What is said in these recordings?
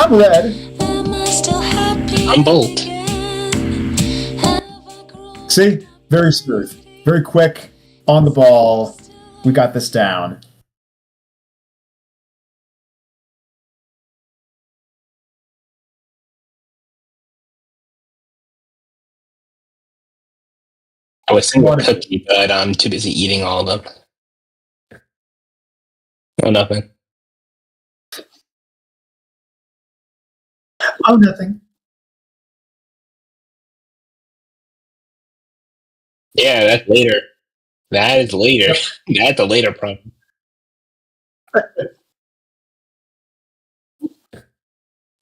I'm red. I'm bold. See? Very smooth. Very quick. On the ball. We got this down. I was sending a cookie, but I'm too busy eating all of them. Oh, nothing. Oh, nothing. Yeah, that's later. That is later. That's a later problem.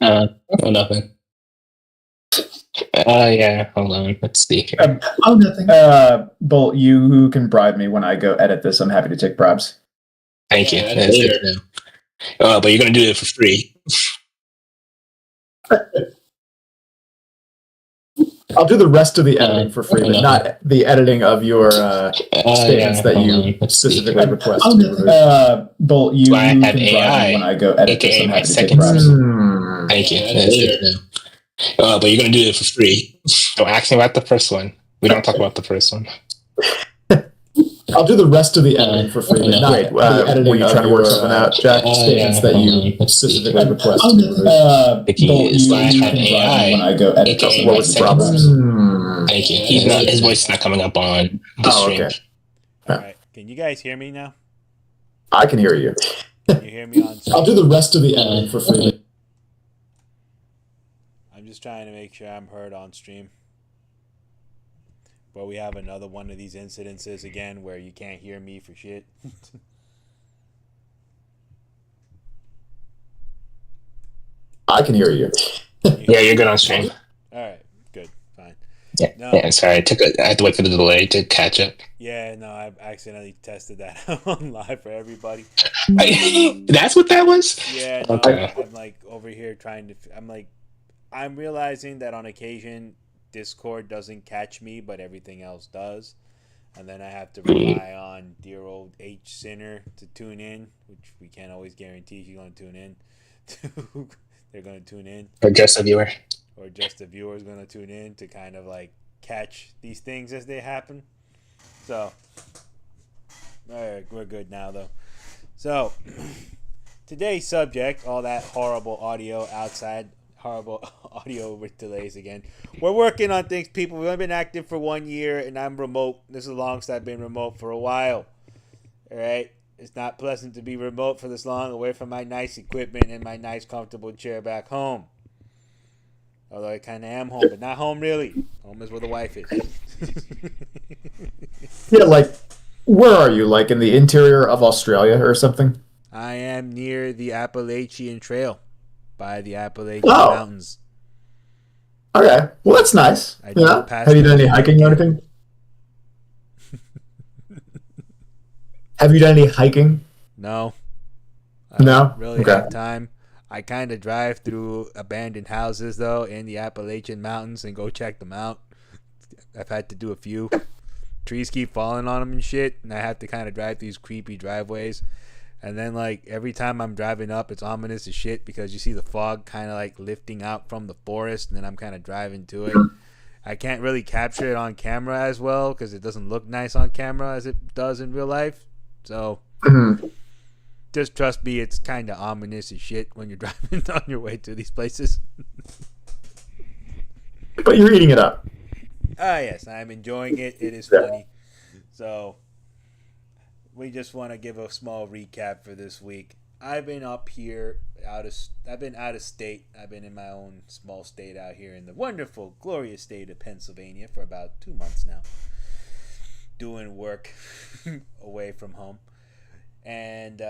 Oh, nothing. Yeah, hold on. Let's see here. Oh, nothing. Bolt, you who can bribe me when I go edit this, I'm happy to take bribes. Thank you. That's good to know. But you're going to do it for free. I'll do the rest of the editing for free, but not the editing of your statements that you specifically request. Bolt, you I have can AI, bribe me when I go edit this, I'm my happy to take second bribes. Thank you. That's good to know. But you're going to do it for free. Don't ask me about the first one. We don't talk about the first one. I'll do the rest of the editing for free. Not Wait, the editing were you trying to work something out, Jack? Statements that you specifically request. Bolt, you I have AI when I go edit this. What was the problem? Thank you. His voice is not coming up on the stream. Okay. All right. Can you guys hear me now? I can hear you. Can you hear me on stream? I'll do the rest of the editing for free. I'm just trying to make sure I'm heard on stream. But we have another one of these incidences again where you can't hear me for shit. I can hear you. Yeah, you're good on stream. All right, good, fine. Yeah, No. yeah. Sorry, I had to wait for the delay to catch up. Yeah, no, I accidentally tested that on live for everybody. That's what that was? Yeah, no, Okay. I'm like over here trying to. I'm realizing that on occasion Discord doesn't catch me, but everything else does. And then I have to rely on dear old H Sinner to tune in, which we can't always guarantee she's going to tune in. They're going to tune in. Or just a viewer. Or just the viewer's going to tune in to kind of like catch these things as they happen. So, all right, we're good now though. So, today's subject, all that horrible audio outside, horrible audio with delays again. We're working on things, people. We've only been active for 1 year, and I'm remote. This is the longest I've been remote for a while. All right? It's not pleasant to be remote for this long, away from my nice equipment and my nice, comfortable chair back home. Although I kind of am home, but not home really. Home is where the wife is. Yeah, like, where are you? Like in the interior of Australia or something? I am near the Appalachian Trail by the Appalachian Mountains. Okay. Well, that's nice. I Yeah. drove past Have you done any them. hiking or anything? Have you done any hiking? No. No? Don't really Okay. have time. I kind of drive through abandoned houses, though, in the Appalachian Mountains and go check them out. I've had to do a few. Trees keep falling on them and shit, and I have to kind of drive these creepy driveways. And then, like, every time I'm driving up, it's ominous as shit because you see the fog kind of, like, lifting out from the forest, and then I'm kind of driving to it. I can't really capture it on camera as well because it doesn't look nice on camera as it does in real life. So, just trust me, it's kind of ominous as shit when you're driving on your way to these places. But you're eating it up. Ah, yes, I'm enjoying it. It is funny. So, we just want to give a small recap for this week. I've been up here, I've been out of state. I've been in my own small state out here in the wonderful, glorious state of Pennsylvania for about 2 months now. Doing work away from home. And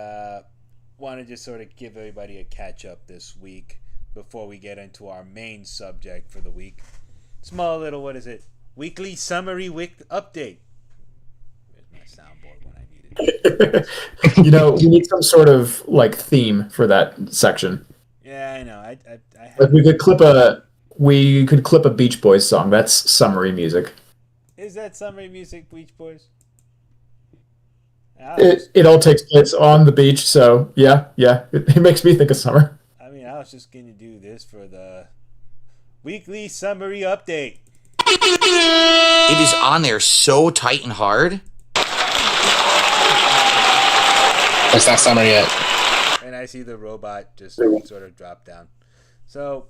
want to just sort of give everybody a catch up this week before we get into our main subject for the week. Small little, what is it? Weekly summary week update. There's my soundboard when I need it. You know, you need some sort of like theme for that section. Yeah, I know. I Like we could clip a Beach Boys song. That's summary music. Is that summary music, Beach Boys? It all takes place on the beach, so yeah, it makes me think of summer. I mean, I was just going to do this for the weekly summary update. It is on there so tight and hard. It's not summer yet. And I see the robot just sort of drop down. So,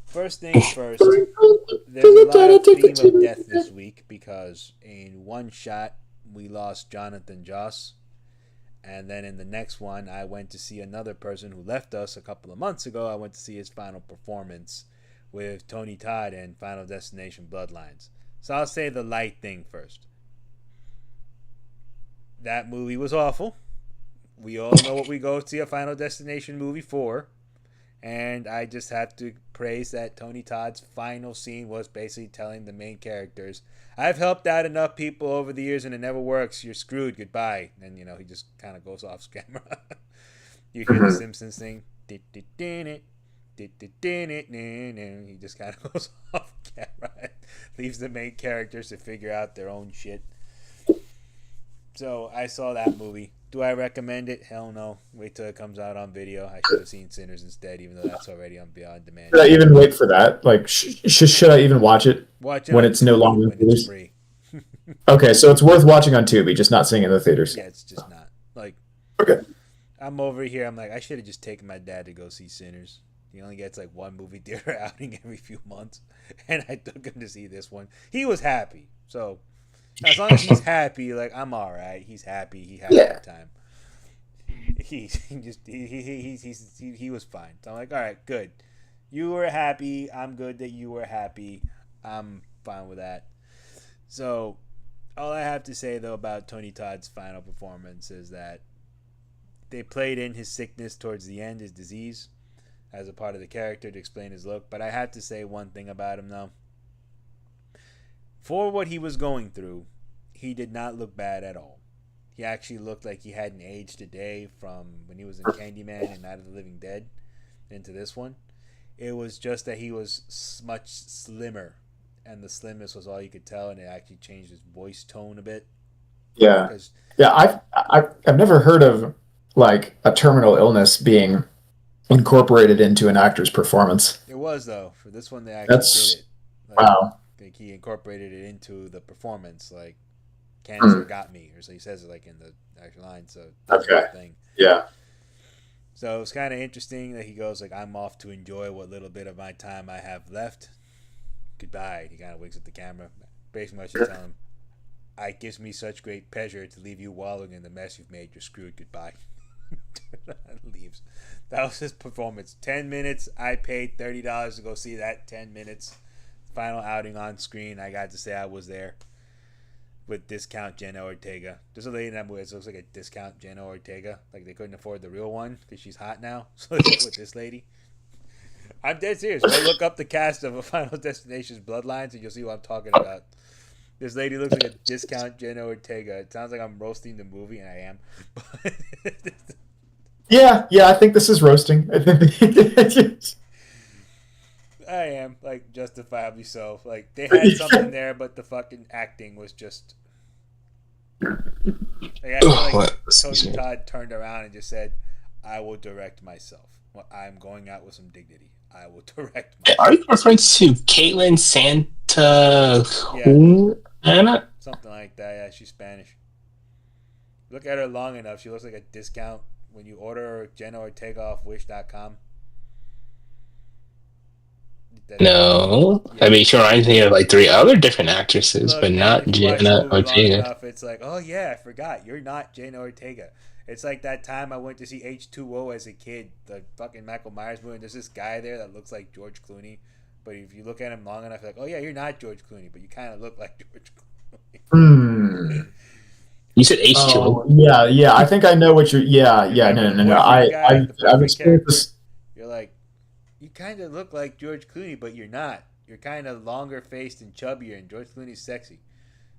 first things first, there's a lot of theme of death this week because in one shot we lost Jonathan Joss. And then in the next one, I went to see another person who left us a couple of months ago. I went to see his final performance with Tony Todd in Final Destination Bloodlines. So I'll say the light thing first. That movie was awful. We all know what we go see a Final Destination movie for. And I just have to praise that Tony Todd's final scene was basically telling the main characters, I've helped out enough people over the years and it never works. You're screwed. Goodbye. And, he just kind of goes off camera. You hear the Simpsons thing. He just kind of goes off camera and leaves the main characters to figure out their own shit. So I saw that movie. Do I recommend it? Hell no. Wait till it comes out on video. I should have seen Sinners instead, even though that's already on Beyond Demand. Should I even wait for that? Like, should I even watch it Watch it when it's no longer when it's free? Okay, so it's worth watching on Tubi, just not seeing it in the theaters. Yeah, it's just not. Like, okay. I'm over here. I'm like, I should have just taken my dad to go see Sinners. He only gets like one movie theater outing every few months, and I took him to see this one. He was happy, so as long as he's happy, like I'm all right. He's happy. He had a good time. He was fine. So I'm like, all right, good. You were happy. I'm good that you were happy. I'm fine with that. So all I have to say though about Tony Todd's final performance is that they played in his sickness towards the end, his disease, as a part of the character to explain his look. But I have to say one thing about him though. For what he was going through, he did not look bad at all. He actually looked like he hadn't aged a day from when he was in Candyman and Night of the Living Dead into this one. It was just that he was much slimmer, and the slimness was all you could tell, and it actually changed his voice tone a bit. Yeah, I've never heard of like a terminal illness being incorporated into an actor's performance. It was though for this one they actually did it. Like, wow. Like he incorporated it into the performance, like. Cancer got me, or so he says it like in the actual line. So that's the thing. Yeah. So it's kind of interesting that he goes like, "I'm off to enjoy what little bit of my time I have left. Goodbye." He kind of winks at the camera. Basically, I should tell him, "It gives me such great pleasure to leave you wallowing in the mess you've made. You're screwed. Goodbye." Leaves. That was his performance. 10 minutes. I paid $30 to go see that. 10 minutes. Final outing on screen. I got to say I was there. With discount Jenna Ortega. There's a lady in that movie that looks like a discount Jenna Ortega. Like they couldn't afford the real one because she's hot now. So they went with this lady. I'm dead serious. Go look up the cast of a Final Destination's Bloodlines and you'll see what I'm talking about. This lady looks like a discount Jenna Ortega. It sounds like I'm roasting the movie, and I am. Yeah, I think this is roasting. I am, like, justifiably so. Like, they had something there, but the fucking acting was just... Like, I feel like Tony Todd turned around and just said, I will direct myself. Well, I'm going out with some dignity. I will direct myself. Are you referring to Caitlin Santa? Anna? Something like that, yeah. She's Spanish. Look at her long enough. She looks like a discount when you order Jenna Ortega off Wish.com. No, yeah. I mean she reminds me of like 3 other different actresses, but not Jenna Ortega. It's like, oh yeah, I forgot you're not Jenna Ortega. It's like that time I went to see H2O as a kid, the fucking Michael Myers movie. And there's this guy there that looks like George Clooney, but if you look at him long enough, you're like, oh yeah, you're not George Clooney, but you kind of look like George Clooney. You said H2O. Yeah. I think I know what you're. Yeah. No. I've experienced this. You're like. You kind of look like George Clooney, but you're not. You're kind of longer faced and chubbier, and George Clooney's sexy.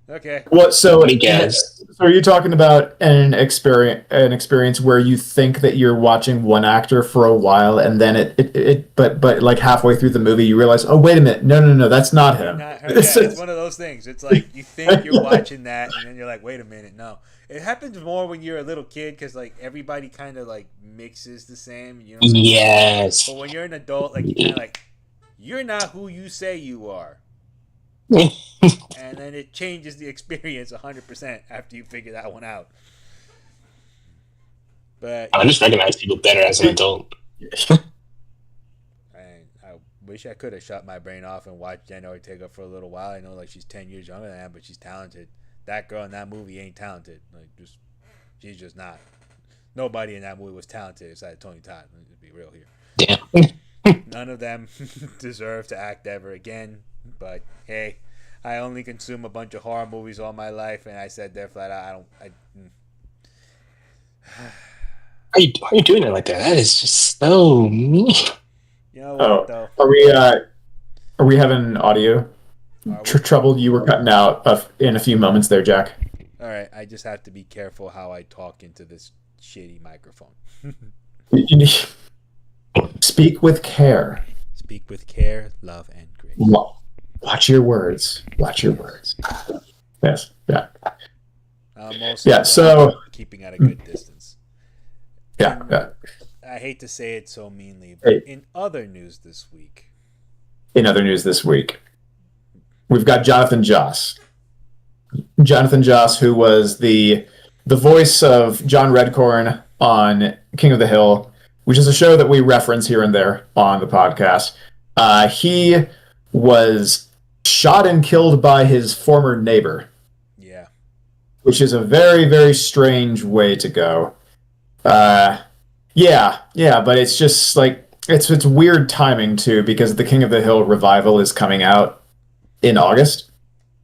Okay. What? So, Let me guess. so are you talking about an experience where you think that you're watching one actor for a while, and then but like halfway through the movie, you realize, oh, wait a minute, no, that's not him. Not her. Yeah, it's one of those things. It's like you think you're watching that, and then you're like, wait a minute, no. It happens more when you're a little kid because like everybody kind of like mixes the same. You know. Yes. But when you're an adult, like you kind of like, you're not who you say you are. And then it changes the experience 100% after you figure that one out. But I just recognize people better as an adult. I wish I could have shut my brain off and watched Jenna Ortega for a little while. I know like she's 10 years younger than I am, but she's talented. That girl in that movie ain't talented. Like she's just not. Nobody in that movie was talented aside Tony Todd. Let's be real here. Damn. None of them deserve to act ever again. But hey, I only consume a bunch of horror movies all my life, and I said there flat out, Why are you doing it like that? That is just so mean. You know what, though? Are we having audio trouble? You were cutting out in a few moments there, Jack. All right, I just have to be careful how I talk into this shitty microphone. Speak with care. Speak with care, love, and grace. Watch your words. Watch your words. Yes. Yeah. I'm also so keeping at a good distance. Yeah. I hate to say it so meanly, but in other news this week, we've got Jonathan Joss. Jonathan Joss, who was the voice of John Redcorn on King of the Hill, which is a show that we reference here and there on the podcast. He was shot and killed by his former neighbor. Yeah. Which is a very, very strange way to go. Yeah, but it's just like it's weird timing too, because the King of the Hill revival is coming out in August,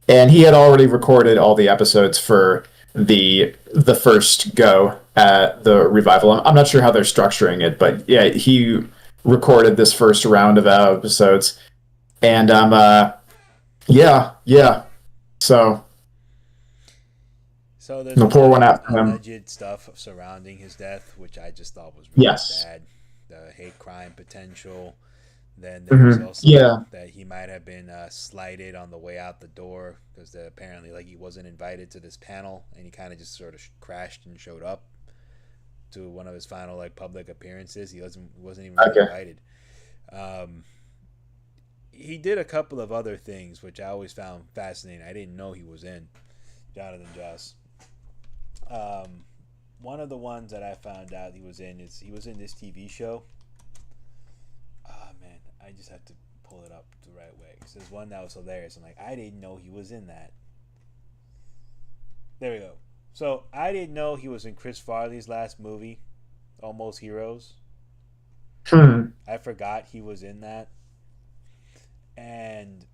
and he had already recorded all the episodes for the first go at the revival. I'm not sure how they're structuring it, but yeah, he recorded this first round of episodes, and yeah. So there's the poor one after him. Alleged stuff surrounding his death, which I just thought was really bad. The hate crime potential. Then there was also that he might have been slighted on the way out the door because apparently like he wasn't invited to this panel, and he kind of just sort of crashed and showed up to one of his final like public appearances. He wasn't even really invited. He did a couple of other things which I always found fascinating. I didn't know he was in Jonathan Joss. One of the ones that I found out he was in this TV show. Oh man, I just have to pull it up the right way. Because there's one that was hilarious. I'm like, I didn't know he was in that. There we go. So I didn't know he was in Chris Farley's last movie, Almost Heroes. I forgot he was in that. And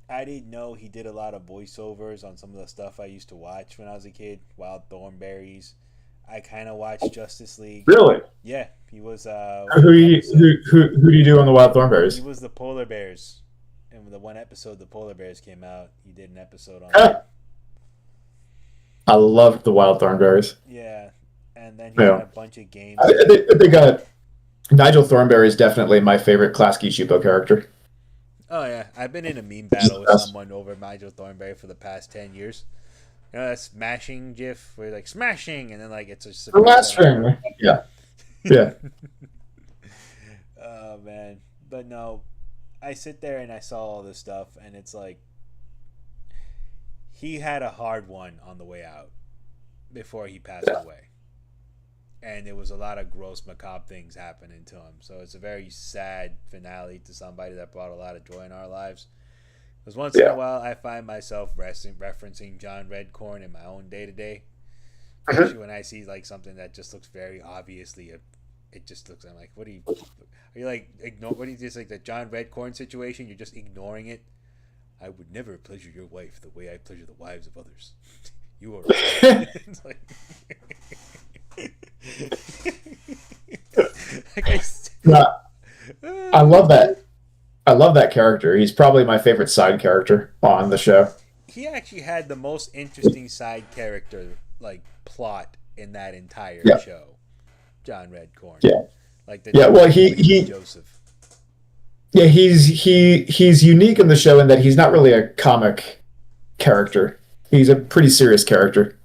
I didn't know he did a lot of voiceovers on some of the stuff I used to watch when I was a kid. Wild Thornberrys. I kind of watched Justice League. Really? Yeah, he was. Who do you do on the Wild Thornberrys? He was the Polar Bears. And the one episode the Polar Bears came out, he did an episode on that. I loved the Wild Thornberries. Yeah, and then he had a bunch of games. They got Nigel Thornberry is definitely my favorite Klasky Csupo character. Oh yeah, I've been in a meme battle with someone over Nigel Thornberry for the past 10 years. You know that smashing gif where you're like smashing and then like it's a smashing. Yeah. Oh man, but no, I sit there and I saw all this stuff and it's like he had a hard one on the way out before he passed away. And there was a lot of gross, macabre things happening to him. So it's a very sad finale to somebody that brought a lot of joy in our lives. Because once in a while, I find myself referencing John Redcorn in my own day-to-day. Especially when I see like something that just looks very obviously, it just looks, I'm like, are you like, what do you just like the John Redcorn situation? You're just ignoring it? I would never pleasure your wife the way I pleasure the wives of others. You are it's like... I love that character. He's probably my favorite side character on the show. he actually had the most interesting side character like plot in that entire show. John Redcorn. Yeah. Like the well he Joseph. Yeah, he's unique in the show in that he's not really a comic character. He's a pretty serious character.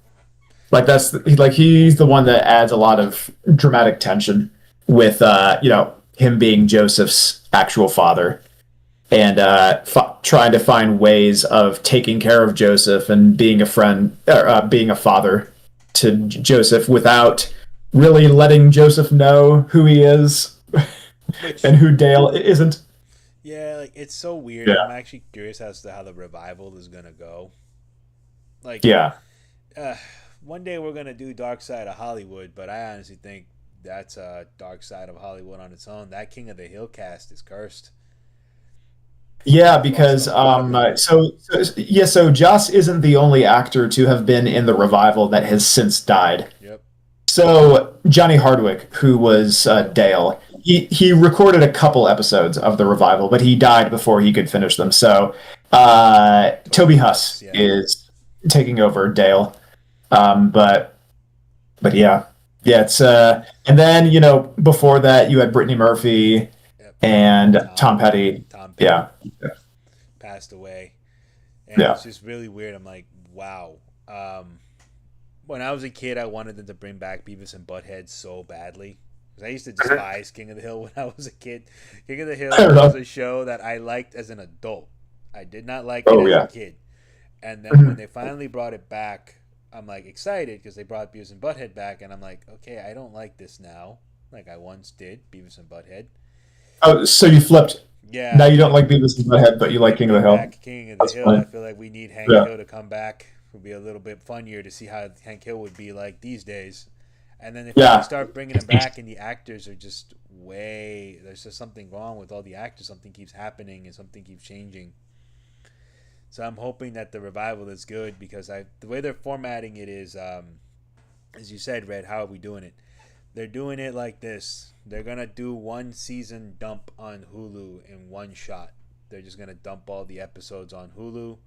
Like he's the one that adds a lot of dramatic tension with him being Joseph's actual father, and trying to find ways of taking care of Joseph and being a friend or being a father to Joseph without really letting Joseph know who he is and who Dale isn't. Yeah, like it's so weird. Yeah. I'm actually curious as to how the revival is gonna go. Like, one day we're gonna do Dark Side of Hollywood, but I honestly think that's a Dark Side of Hollywood on its own. That King of the Hill cast is cursed. Yeah, because so Joss isn't the only actor to have been in the revival that has since died. Yep. So Johnny Hardwick, who was Dale, he recorded a couple episodes of the revival, but he died before he could finish them. So Toby Huss is taking over Dale. But yeah, it's and then before that you had Brittany Murphy and Tom Petty. Yeah, passed away, and it's just really weird. I'm like, wow. When I was a kid, I wanted them to bring back Beavis and Butthead so badly. I used to despise King of the Hill when I was a kid. King of the Hill was a show that I liked as an adult. I did not like it as a kid. And then when they finally brought it back, I'm like excited because they brought Beavis and Butthead back, and I'm like, okay, I don't like this now, like I once did, Beavis and Butthead. Oh, so you flipped. Yeah. Now you don't like Beavis and Butthead, but you like King of the Hill. King of the Hill. Funny. I feel like we need Hank Hill to come back. It would be a little bit funnier to see how Hank Hill would be like these days. And then if we start bringing him back and the actors are just there's just something wrong with all the actors. Something keeps happening and something keeps changing. So I'm hoping that the revival is good because the way they're formatting it is, as you said, Red, how are we doing it? They're doing it like this. They're going to do one season dump on Hulu in one shot. They're just going to dump all the episodes on Hulu,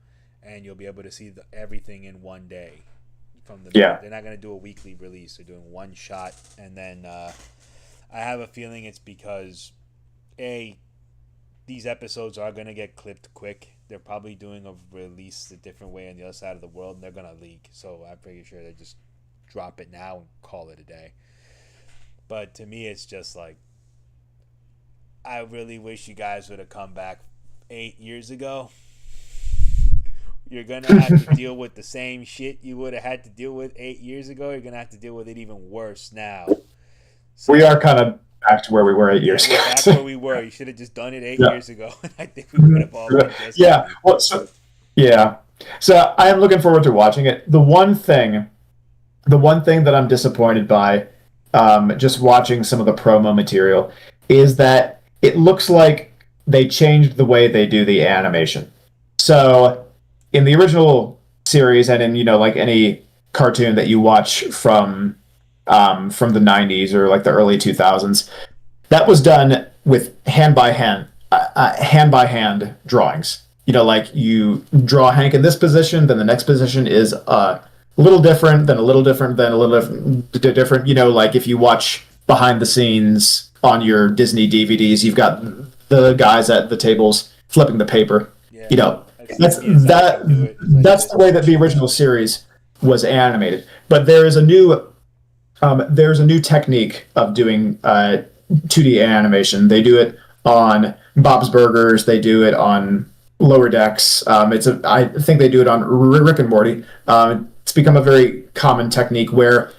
and you'll be able to see everything in one day. They're not going to do a weekly release. They're doing one shot, and then I have a feeling it's because, these episodes are going to get clipped quick. They're probably doing a release a different way on the other side of the world, and they're going to leak. So I'm pretty sure they just drop it now and call it a day. But to me, it's just like, I really wish you guys would have come back 8 years ago. You're going to have to deal with the same shit you would have had to deal with 8 years ago. You're going to have to deal with it even worse now. So, we are kind of back to where we were 8 years ago. Back where we were. You should have just done it 8 years ago. I think we would have all been just So I am looking forward to watching it. The one thing that I'm disappointed by, just watching some of the promo material, is that it looks like they changed the way they do the animation. So in the original series and in like any cartoon that you watch from the 90s or like the early 2000s, that was done with hand by hand drawings. Like you draw Hank in this position, then the next position is a little different, then a little different, then a little different. Like if you watch behind the scenes on your Disney DVDs, you've got the guys at the tables flipping the paper. That's the way that the original series was animated. But there is a new technique of doing 2D animation. They do it on Bob's Burgers. They do it on Lower Decks. I think they do it on Rick and Morty. It's become a very common technique where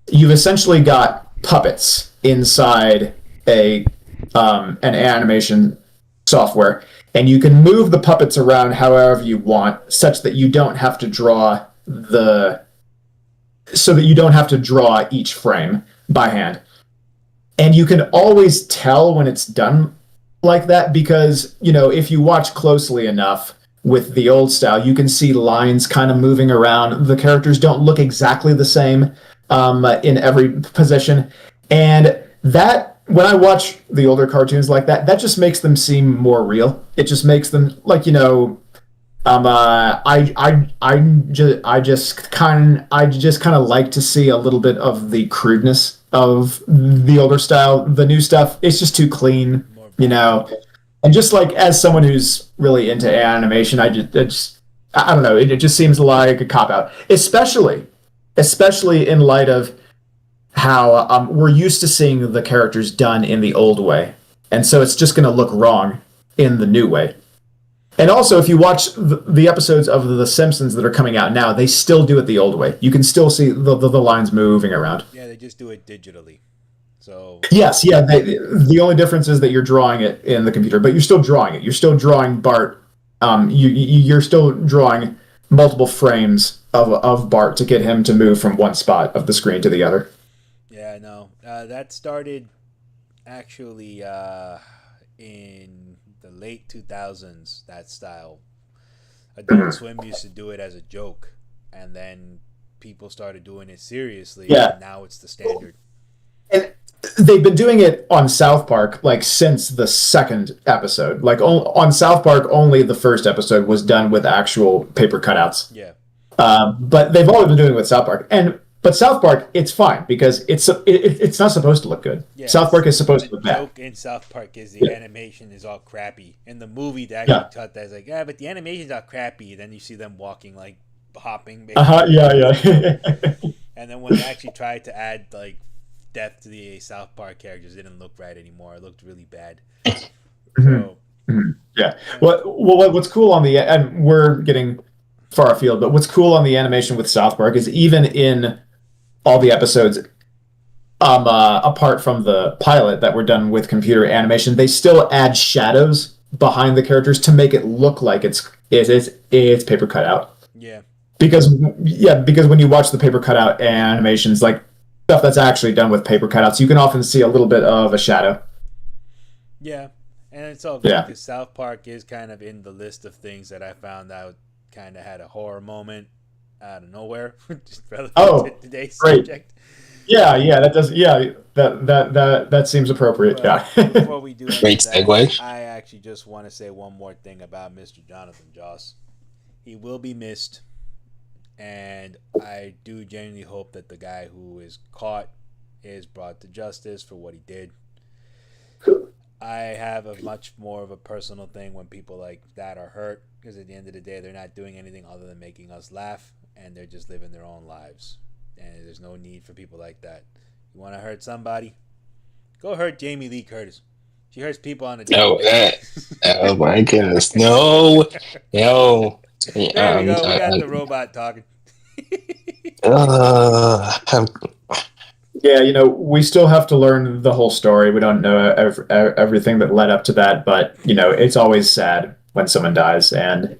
you've essentially got puppets inside an animation software, and you can move the puppets around however you want, such that you don't have to draw each frame by hand. And you can always tell when it's done like that because, if you watch closely enough with the old style, you can see lines kind of moving around. The characters don't look exactly the same in every position. And that, when I watch the older cartoons like that, that just makes them seem more real. It just makes them like, I just kind of like to see a little bit of the crudeness of the older style. The new stuff, it's just too clean, More you know. And just like as someone who's really into animation, I don't know. It just seems like a cop out, especially in light of how we're used to seeing the characters done in the old way, and so it's just going to look wrong in the new way. And also, if you watch the episodes of The Simpsons that are coming out now, they still do it the old way. You can still see the lines moving around. Yeah, they just do it digitally. So Yes, yeah. The only difference is that you're drawing it in the computer, but you're still drawing it. You're still drawing Bart. You're still drawing multiple frames of Bart to get him to move from one spot of the screen to the other. yeah, no, that started actually in the late 2000s. That style, Adult Swim used to do it as a joke, and then people started doing it seriously. Yeah. And now it's the standard. And they've been doing it on South Park like since the second episode. Like on South Park, only the first episode was done with actual paper cutouts. Yeah. But they've always been doing it with South Park, but South Park, it's fine because it's not supposed to look good. Yeah, South Park is supposed to look the bad. joke in South Park is the animation is all crappy. In the movie, they actually cut that. It's like, yeah, but the animation's all crappy. Then you see them walking, like, hopping. Basically. Yeah. And then when they actually tried to add, like, depth to the South Park characters, it didn't look right anymore. It looked really bad. So, Yeah. What's cool on and we're getting far afield, but what's cool on the animation with South Park is even in all the episodes, apart from the pilot that were done with computer animation, they still add shadows behind the characters to make it look like it's paper cutout. yeah. Because when you watch the paper cutout animations, like stuff that's actually done with paper cutouts, you can often see a little bit of a shadow. Yeah. And it's all good Yeah. because South Park is kind of in the list of things that I found out kind of had a horror moment out of nowhere, just relative to today's great. subject. Yeah, that does. Yeah, that seems appropriate. But Yeah. before we do any Great of that, segue. I actually just want to say one more thing about Mr. Jonathan Joss. He will be missed, and I do genuinely hope that the guy who is caught is brought to justice for what he did. I have a much more of a personal thing when people like that are hurt, because at the end of the day, they're not doing anything other than making us laugh, and they're just living their own lives. And there's no need for people like that. You want to hurt somebody? Go hurt Jamie Lee Curtis. She hurts people on a daily basis. Oh my goodness. No. There we go. We got the robot talking. Yeah, we still have to learn the whole story. We don't know everything that led up to that, but it's always sad when someone dies, and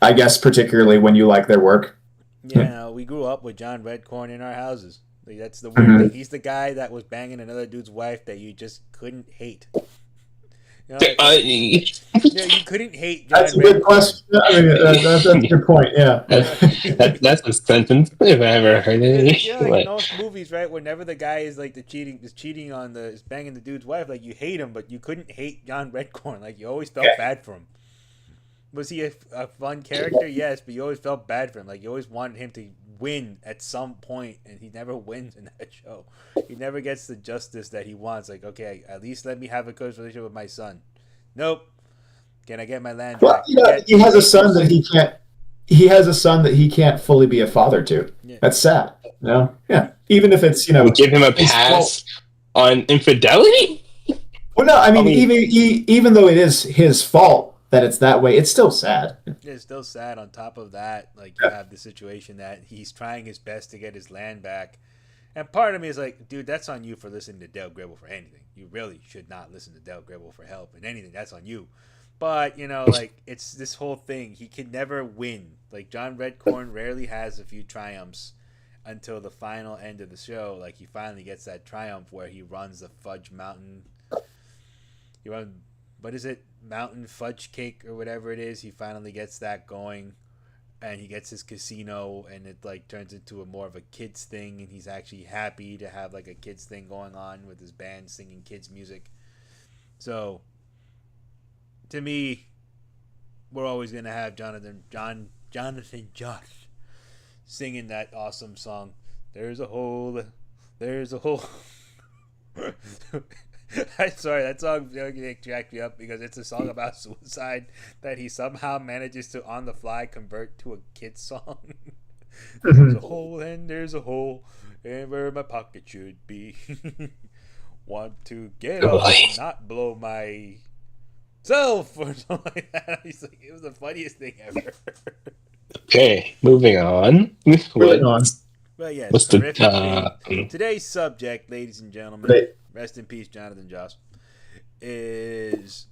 I guess particularly when you like their work. Yeah, we grew up with John Redcorn in our houses. Like, that's the weird thing. He's the guy that was banging another dude's wife that you just couldn't hate. You couldn't hate John That's a good question. I mean, that's a good point. Yeah. That's a sentence if I ever heard it. Yeah, like in those movies, right? Whenever the guy is like cheating on is banging the dude's wife, like you hate him, but you couldn't hate John Redcorn. Like you always felt bad for him. Was he a fun character? Yes, but you always felt bad for him. Like you always wanted him to win at some point, and he never wins in that show. He never gets the justice that he wants. Like, okay, at least let me have a close relationship with my son. Nope. Can I get my land back? Well, he has a son that he can't. He has a son that he can't fully be a father to. Yeah. That's sad. Yeah. Even if it's we give him a pass on infidelity. Well, no, I mean even though it is his fault that it's that way, it's still sad. It's still sad. On top of that, like you have the situation that he's trying his best to get his land back, and part of me is like, dude, that's on you for listening to Dale Gribble for anything. You really should not listen to Dale Gribble for help in anything. That's on you. But like it's this whole thing. He can never win. Like John Redcorn rarely has a few triumphs until the final end of the show. Like he finally gets that triumph where he runs the Fudge Mountain. He runs. What is it? Mountain Fudge Cake or whatever it is. He finally gets that going, and he gets his casino, and it like turns into more of a kids thing, and he's actually happy to have like a kids thing going on with his band singing kids music. So to me, we're always gonna have Jonathan Josh singing that awesome song. There's a hole. There's a hole. I'm sorry, that song cracked me up because it's a song about suicide that he somehow manages to on the fly convert to a kid's song. There's a hole and there's a hole and where my pocket should be. Want to get up and not blow myself or something like that. He's like, it was the funniest thing ever. Okay, moving on. Well, yes, what's the today's subject, ladies and gentlemen, rest in peace, Jonathan Joss, is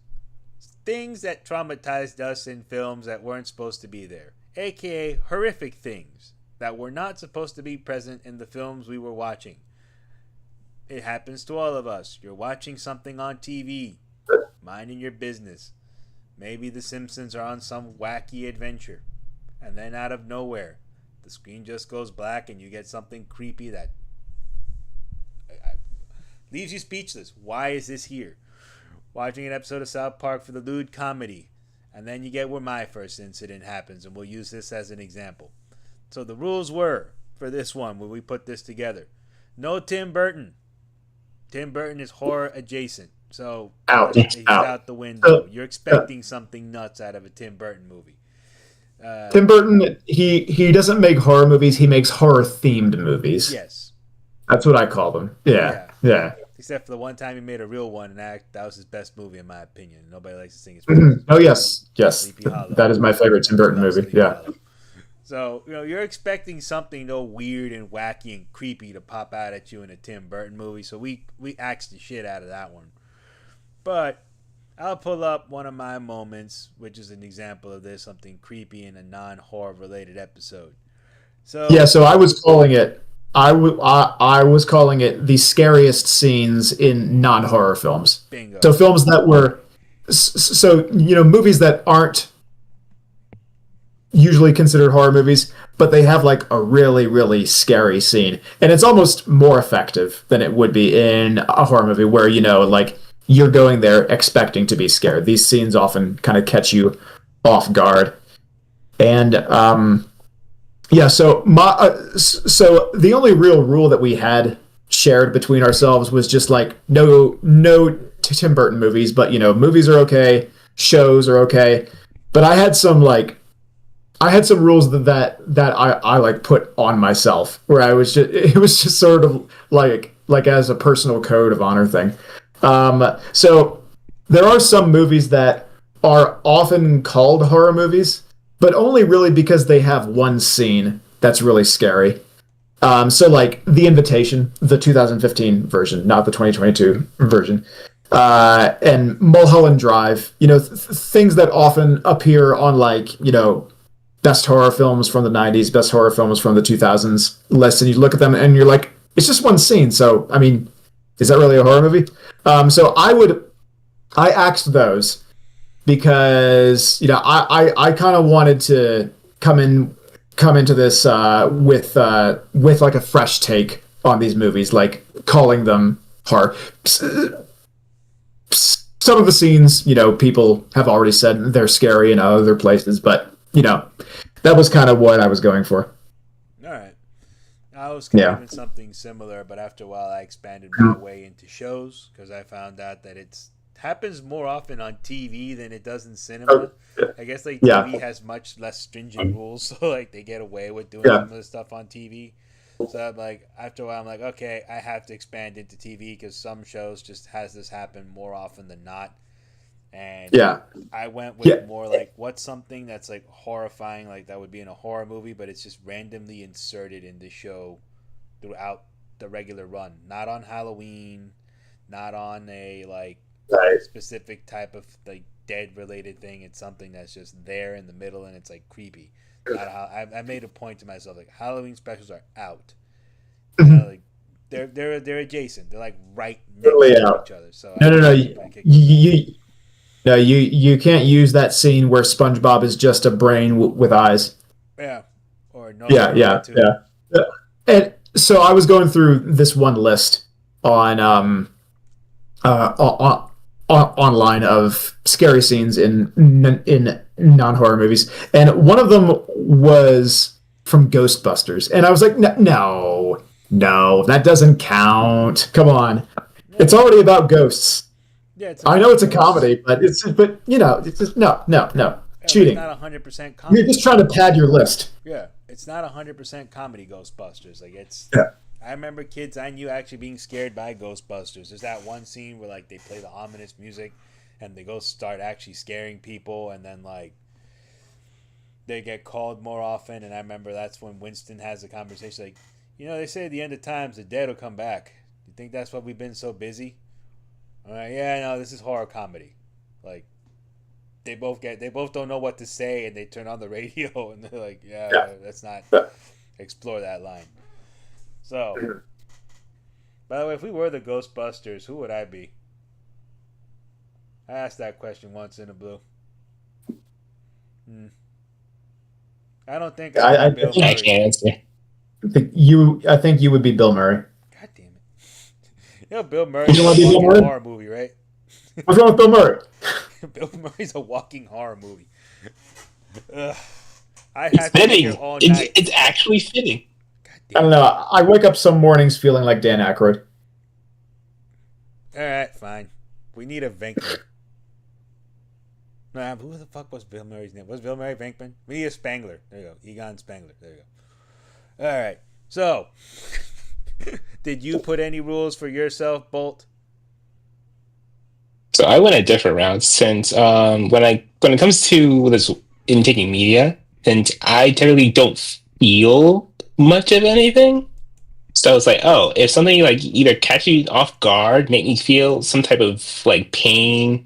things that traumatized us in films that weren't supposed to be there, aka horrific things that were not supposed to be present in the films we were watching. It happens to all of us. You're watching something on TV, minding your business. Maybe The Simpsons are on some wacky adventure, and then out of nowhere, the screen just goes black and you get something creepy that leaves you speechless. Why is this here? Watching an episode of South Park for the lewd comedy, and then you get where my first incident happens, and we'll use this as an example. So the rules were, for this one, when we put this together, no Tim Burton. Tim Burton is horror adjacent, so he's out the window. You're expecting something nuts out of a Tim Burton movie. Tim Burton, he doesn't make horror movies, he makes horror-themed movies. Yes. That's what I call them. Yeah. Except for the one time he made a real one, and that was his best movie, in my opinion. Nobody likes to sing his praises. Oh, yes. That is my favorite Tim Burton movie. Sleepy Hollow. So, you're expecting something weird and wacky and creepy to pop out at you in a Tim Burton movie, so we axed the shit out of that one. But I'll pull up one of my moments, which is an example of this, something creepy in a non-horror related episode. So I was calling it I was calling it the scariest scenes in non-horror films. Bingo. So films that were movies that aren't usually considered horror movies, but they have like a really, really scary scene. And it's almost more effective than it would be in a horror movie where, you're going there expecting to be scared. These scenes often kind of catch you off guard. And so the only real rule that we had shared between ourselves was just like no Tim Burton movies, but movies are okay, shows are okay. But I had some rules that I like put on myself where it was just sort of like as a personal code of honor thing. So there are some movies that are often called horror movies, but only really because they have one scene that's really scary. So like The Invitation, the 2015 version, not the 2022 version, and Mulholland Drive, things that often appear on best horror films from the 90s, best horror films from the 2000s list, and you look at them and you're like, it's just one scene. So, I mean, is that really a horror movie? So I axed those because, I kind of wanted to come into this with like a fresh take on these movies, like calling them horror. Some of the scenes, people have already said they're scary in other places, but, that was kind of what I was going for. All right. I was doing something similar, but after a while I expanded my way into shows because I found out that it happens more often on TV than it does in cinema. I guess TV has much less stringent rules, so they get away with doing some of the stuff on TV. So I'm after a while I'm okay, I have to expand into TV because some shows just has this happen more often than not. And I went with more what's something that's horrifying, that would be in a horror movie, but it's just randomly inserted in the show throughout the regular run. Not on Halloween, not on a specific type of dead related thing. It's something that's just there in the middle and it's creepy. I made a point to myself Halloween specials are out. They're adjacent. They're right next to each other. So No, you can't use that scene where SpongeBob is just a brain with eyes. Yeah. Or no. Yeah. And so I was going through this one list on online of scary scenes in non-horror movies, and one of them was from Ghostbusters, and I was like, no, that doesn't count. Come on, it's already about ghosts. Yeah, it's I know it's a comedy, but it's just no cheating. It's not 100% comedy. You're just trying to pad your list. Yeah, it's not 100% comedy Ghostbusters. Like it's. Yeah. I remember kids I knew actually being scared by Ghostbusters. There's that one scene where like they play the ominous music, and the ghosts start actually scaring people, and then like they get called more often. And I remember that's when Winston has a conversation like, they say at the end of times the dead will come back. You think that's why we've been so busy? I'm like, yeah, no, this is horror comedy. Like they both don't know what to say, and they turn on the radio, and they're like, yeah. Let's not explore that line. So, by the way, if we were the Ghostbusters, who would I be? I asked that question once in a blue. I don't think I Bill I Murray. can't answer. I think you would be Bill Murray. God damn it! Bill Murray's You a wanna be Bill walking Murray? horror movie, right? What's wrong with Bill Murray? Bill Murray's a walking horror movie. Ugh. I It's had to be fitting. here all night. It's actually fitting. God I damn don't know. I wake up some mornings feeling like Dan Aykroyd. All right, fine. We need a Venkman. Nah, who the fuck was Bill Murray's name? Was Bill Murray Venkman? We need a Spangler. There you go. Egon Spangler. There you go. All right. So, did you put any rules for yourself, Bolt? So I went a different route since when it comes to this intaking media, since I typically don't feel much of anything. So it's like, oh, if something like either catch you off guard, make me feel some type of like pain,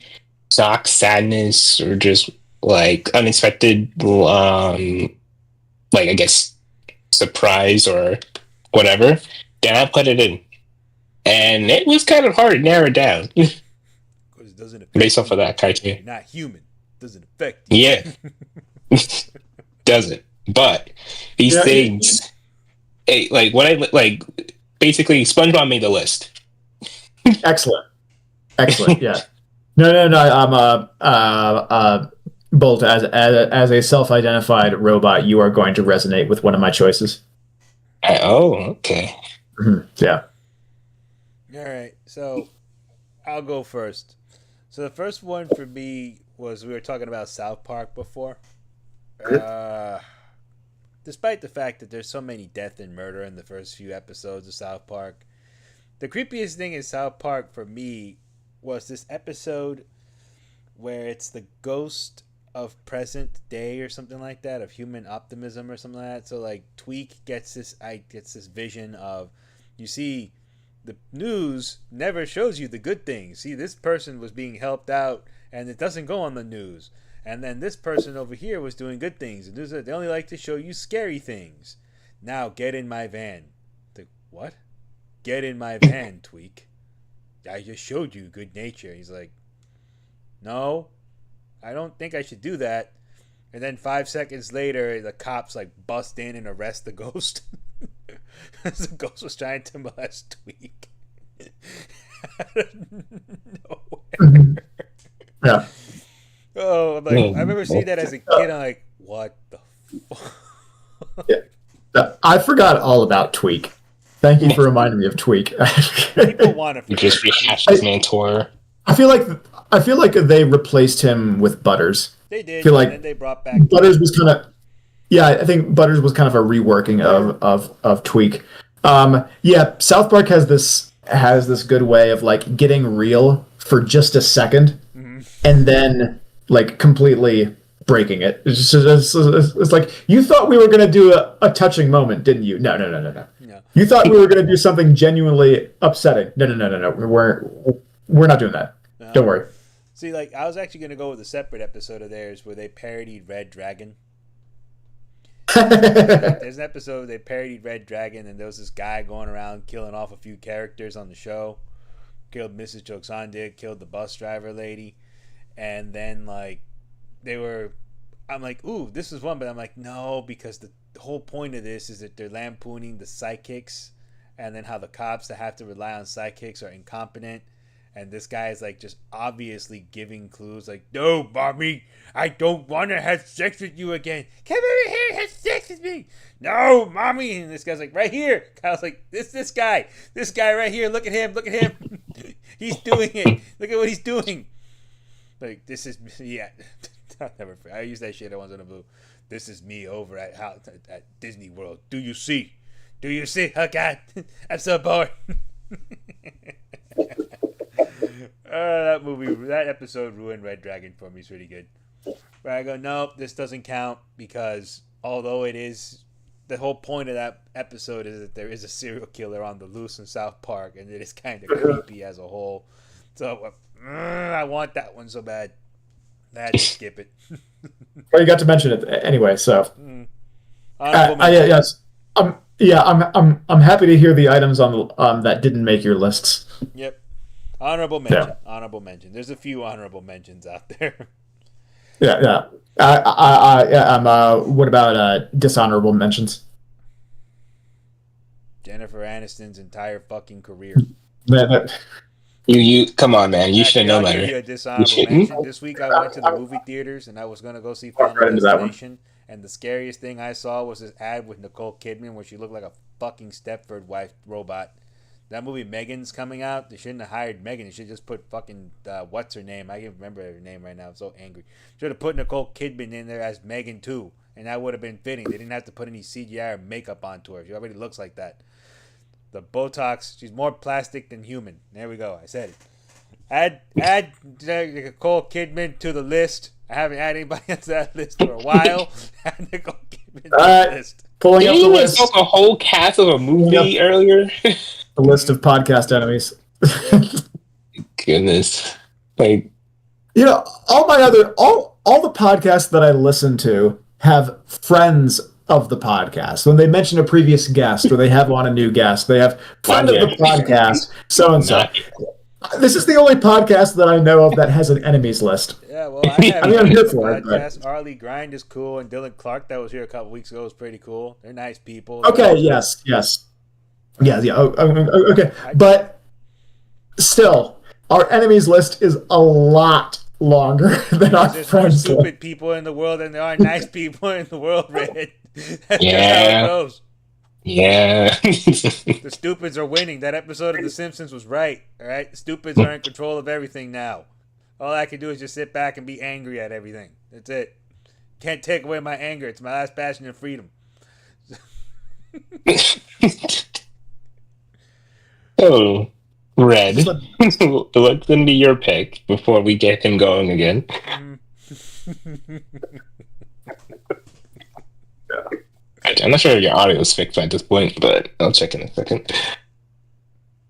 shock, sadness, or just like unexpected, like I guess surprise or whatever, then I put it in, and it was kind of hard to narrow it down Because it doesn't affect based off you. of that criteria. You're not human. It doesn't affect you. Yeah, doesn't. But these Yeah, things, like what I like, basically SpongeBob made the list. Excellent. Yeah. No. I'm Bolt, as a self-identified robot, you are going to resonate with one of my choices. Oh, okay. Yeah. All right, so I'll go first. So the first one for me was, we were talking about South Park before. Despite the fact that there's so many death and murder in the first few episodes of South Park, the creepiest thing in South Park for me was this episode where it's the ghost of present day or something like that, of human optimism or something like that. So like Tweak gets this vision of, you see, the news never shows you the good things. See, this person was being helped out and it doesn't go on the news. And then this person over here was doing good things. And they only like to show you scary things. Now get in my van. What? Get in my van, Tweak. I just showed you good nature. He's like, no, I don't think I should do that. And then 5 seconds later, the cops like bust in and arrest the ghost. The ghost was trying to molest Tweak. Out of nowhere. Yeah. Oh, I'm like, I remember seeing that as a kid. I'm like, what the fuck? Yeah. I forgot all about Tweak. Thank you for reminding me of Tweak. People want to You forget. just rehashed his mentor. I feel like they replaced him with Butters. They did. I feel like and then they brought back Butters was kind of, I think Butters was kind of a reworking of Tweak. Yeah, South Park has this good way of like getting real for just a second, and then like completely breaking it. It's like, you thought we were going to do a touching moment, didn't you? No. No. You thought we were going to do something genuinely upsetting. No. We're not doing that. No. Don't worry. See, like, I was actually going to go with a separate episode of theirs where they parodied Red Dragon. There's an episode where they parodied Red Dragon, and there was this guy going around killing off a few characters on the show. Killed Mrs. Joksondik, killed the bus driver lady. And then, like, I'm like, ooh, this is one, but I'm like, no, because the whole point of this is that they're lampooning the psychics, and then how the cops that have to rely on psychics are incompetent, And this guy is like just obviously giving clues like, no, mommy, I don't want to have sex with you again. Come over here and have sex with me. No, mommy. And this guy's like, right here. Kyle's like, this guy right here. Look at him. He's doing it. Look at what he's doing. Like, this is, yeah. I'll never forget. I use that shit once in a blue. This is me over at Disney World. Do you see? Oh, God. I'm so bored. That episode ruined Red Dragon for me. It's really good. But I go, nope, this doesn't count because although it is, the whole point of that episode is that there is a serial killer on the loose in South Park, and it is kind of creepy as a whole. So I want that one so bad. I had to skip it. Well, you got to mention it anyway, so. Yes. I'm happy to hear the items on that didn't make your lists. Yep. Honorable mention. Yeah. Honorable mention. There's a few honorable mentions out there. Yeah. What about dishonorable mentions? Jennifer Aniston's entire fucking career. You come on, man. You should know I'll give better. you a dishonorable mention. This week I went to the movie theaters and I was gonna go see Final Destination. And the scariest thing I saw was this ad with Nicole Kidman where she looked like a fucking Stepford wife robot. That movie Megan's coming out. They shouldn't have hired Megan. They should just put fucking what's her name? I can't remember her name right now. I'm so angry. Should have put Nicole Kidman in there as Megan too, and that would have been fitting. They didn't have to put any CGI or makeup onto her. She already looks like that. The Botox. She's more plastic than human. There we go. I said it. Add Nicole Kidman to the list. I haven't had anybody on that list for a while. Add Nicole Kidman to the list. Pulling up Didn't the you list. a whole cast of a movie earlier? The list of podcast enemies. Goodness. Like, all the podcasts that I listen to have friends of the podcast. When they mention a previous guest or they have on a new guest, they have friend of the podcast, so and so. This is the only podcast that I know of that has an enemies list. Yeah, well, I have I'm here for it. podcast. Arlie Grind is cool, and Dylan Clark that was here a couple weeks ago was pretty cool. They're nice people. Okay, yes. Yeah. Okay, but still, our enemies list is a lot longer than our There's more friends stupid list. people in the world than there are nice people in the world, Red. That's Yeah. just how it goes. yeah. The stupids are winning. That episode of The Simpsons was right. All right, the stupids are in control of everything now. All I can do is just sit back and be angry at everything. That's it. Can't take away my anger. It's my last bastion of freedom. Oh, Red. What's going to be your pick before we get him going again? I'm not sure if your audio is fixed at this point, but I'll check in a second.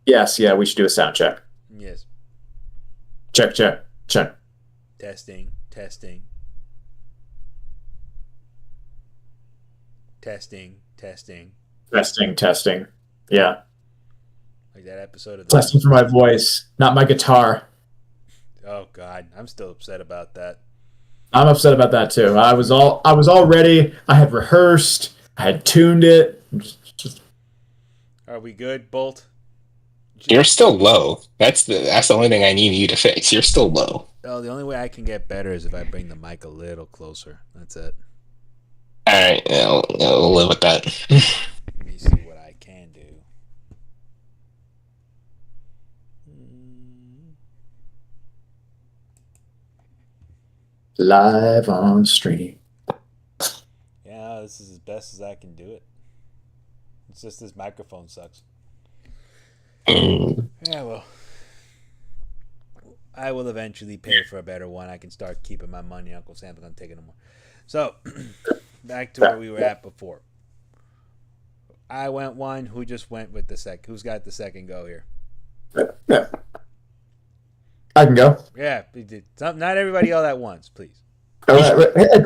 Yes, yeah, we should do a sound check. Yes. Check. Testing. Testing. Yeah. Like that episode of Testing for my voice, not my guitar. Oh God, I'm still upset about that. I'm upset about that too. I was all ready. I had rehearsed. I had tuned it. Are we good, Bolt? You're still low. That's the only thing I need you to fix. You're still low. Oh, the only way I can get better is if I bring the mic a little closer. That's it. All right, I'll live with that. Let me see what I can do. Live on stream. Yeah, this is as best as I can do it. It's just this microphone sucks. Yeah, well, I will eventually pay for a better one. I can start keeping my money. Uncle Sam's not taking no more. So, back to where we were at before. I went one. Who just went with the second? Who's got the second go here? Yeah. I can go. Yeah, not everybody all at once, please. All right.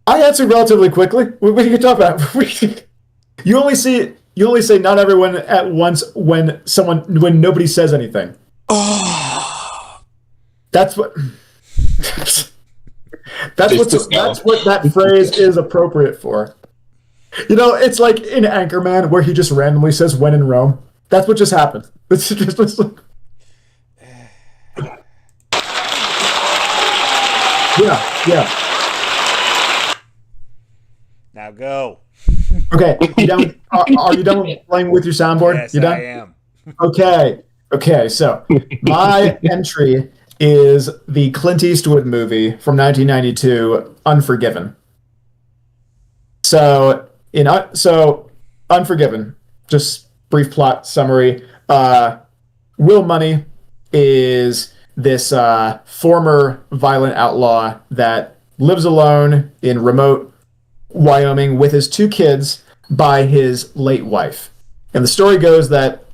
I answered relatively quickly. What can you talk about? You only say not everyone at once when nobody says anything. Oh, That's what. That's what that phrase is appropriate for. It's like in Anchorman where he just randomly says "when in Rome." That's what just happened. It's just like... Yeah. Now go. Okay. You done? Are you done playing with your soundboard? Yes, You done? I am. Okay. So my entry is the Clint Eastwood movie from 1992, Unforgiven. So Unforgiven. Just brief plot summary. Will Money is this former violent outlaw that lives alone in remote Wyoming with his two kids by his late wife. And the story goes that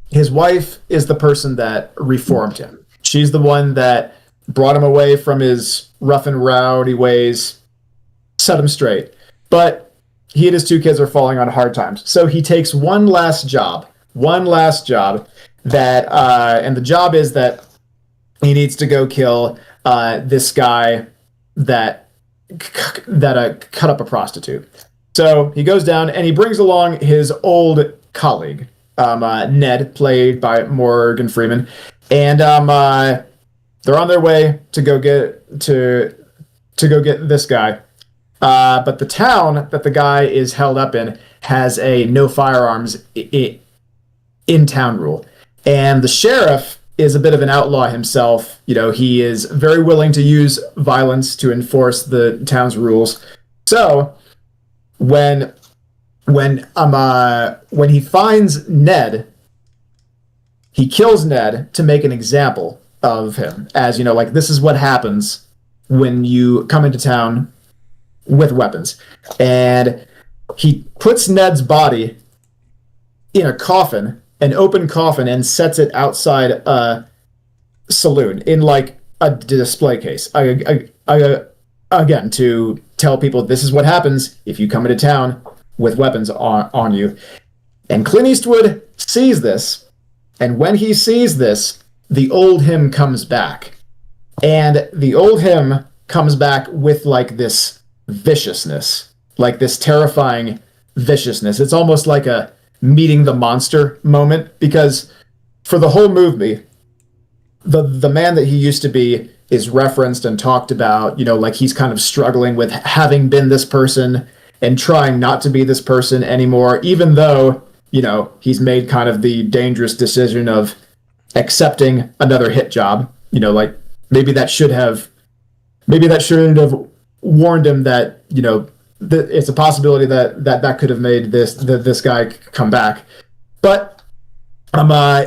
his wife is the person that reformed him. She's the one that brought him away from his rough and rowdy ways, set him straight. But he and his two kids are falling on hard times. So he takes one last job that, and the job is that he needs to go kill this guy that cut up a prostitute. So he goes down and he brings along his old colleague, Ned, played by Morgan Freeman, and they're on their way to go get this guy. But the town that the guy is held up in has a no firearms in town rule, and the sheriff is a bit of an outlaw himself. You know, he is very willing to use violence to enforce the town's rules. So when he finds Ned, he kills Ned to make an example of him, as you know, like, this is what happens when you come into town with weapons. And he puts Ned's body in a coffin, an open coffin, and sets it outside a saloon in like a display case. Again, to tell people this is what happens if you come into town with weapons on you. And Clint Eastwood sees this, and when he sees this, the old him comes back. And the old him comes back with like this viciousness, like this terrifying viciousness. It's almost like a meeting the monster moment, because for the whole movie, the man that he used to be is referenced and talked about, you know, like he's kind of struggling with having been this person and trying not to be this person anymore, even though, you know, he's made kind of the dangerous decision of accepting another hit job. You know, like maybe that should have warned him that, you know, it's a possibility that could have made this guy come back. But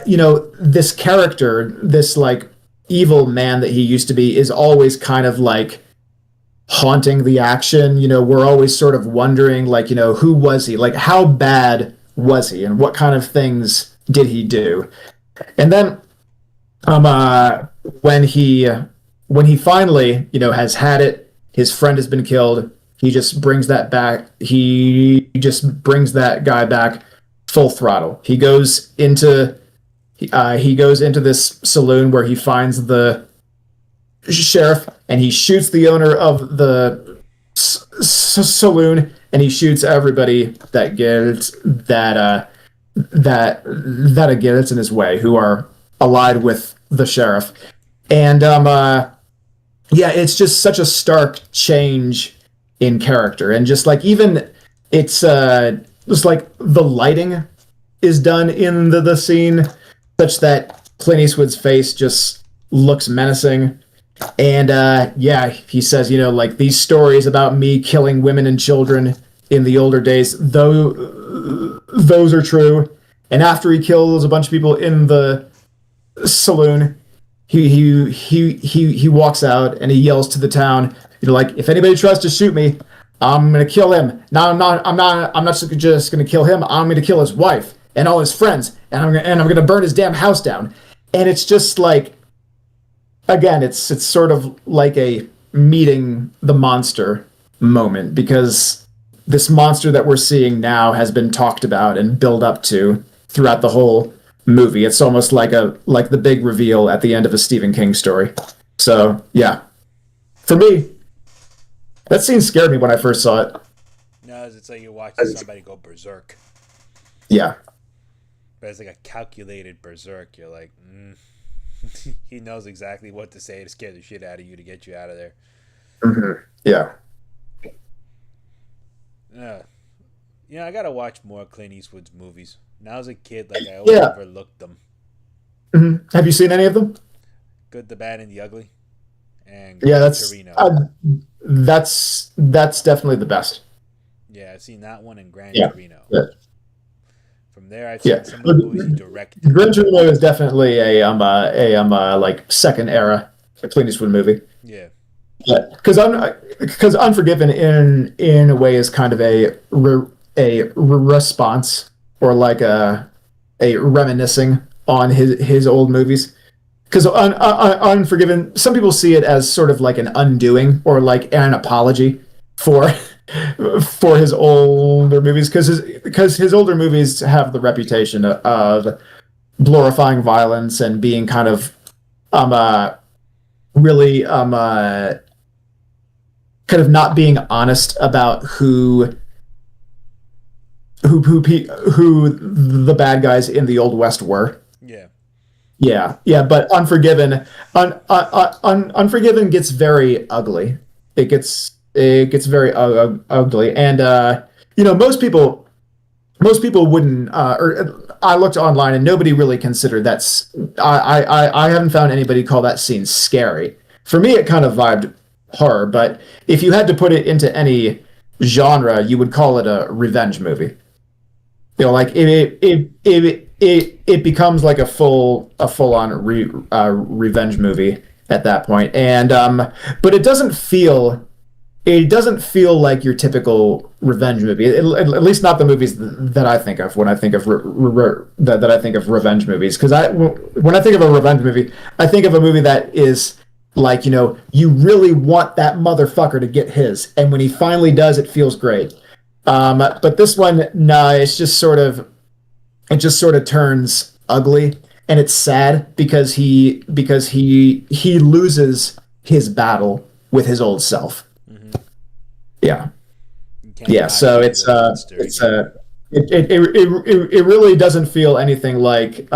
you know, this character, this like evil man that he used to be, is always kind of like haunting the action. You know, we're always sort of wondering, like, you know, who was he? Like, how bad was he, and what kind of things did he do? And then when he finally, you know, has had it, his friend has been killed, he just brings that back. He just brings that guy back full throttle. He goes into this saloon where he finds the sheriff, and he shoots the owner of the saloon, and he shoots everybody that gets in his way, who are allied with the sheriff. And yeah, it's just such a stark change in character, and just like, even it's just like the lighting is done in the scene such that Clint Eastwood's face just looks menacing. And yeah, he says, you know, like, these stories about me killing women and children in the older days, though those are true. And after he kills a bunch of people in the saloon, he walks out and he yells to the town, you know, like, if anybody tries to shoot me, I'm gonna kill him. Now I'm not just gonna kill him. I'm gonna kill his wife and all his friends, and I'm gonna burn his damn house down. And it's just like, again, it's sort of like a meeting the monster moment, because this monster that we're seeing now has been talked about and built up to throughout the whole movie. It's almost like the big reveal at the end of a Stephen King story. So yeah, for me, that scene scared me when I first saw it. No, it's like you're watching somebody go berserk. Yeah. But it's like a calculated berserk. You're like, he knows exactly what to say to scare the shit out of you, to get you out of there. Yeah. Uh, I gotta watch more Clint Eastwood's movies. When I was a kid, like I always Yeah. overlooked them. Have you seen any of them? Good, the Bad, and the Ugly, and Yeah, Gran Torino. that's definitely the best. Yeah, I've seen that one and Gran Yeah. Torino. Yeah. From there, I've Yeah. seen some of the movies he directed. Gran Torino is definitely a like second era Clint Eastwood movie. Yeah, Yeah, because Unforgiven in a way is kind of a response or like a reminiscing on his old movies. Because Unforgiven, some people see it as sort of like an undoing or like an apology for for his older movies because his older movies have the reputation of glorifying violence and being kind of really kind of not being honest about who the bad guys in the old west were. yeah, Yeah, but Unforgiven gets very ugly. It gets very ugly, and most people wouldn't. Or I looked online, and nobody really considered that. I haven't found anybody call that scene scary. For me, it kind of vibed horror, but if you had to put it into any genre, you would call it a revenge movie. Like it becomes like a full on revenge movie at that point, and but it doesn't feel like your typical revenge movie. At least not the movies that I think of when I think of that I think of revenge movies. Because when I think of a revenge movie, I think of a movie that is like you really want that motherfucker to get his, and when he finally does, it feels great. But this one, nah, it just sort of turns ugly, and it's sad because he loses his battle with his old self. mm-hmm. Yeah, You can't yeah. not So see it's the monster it's again. it really doesn't feel anything like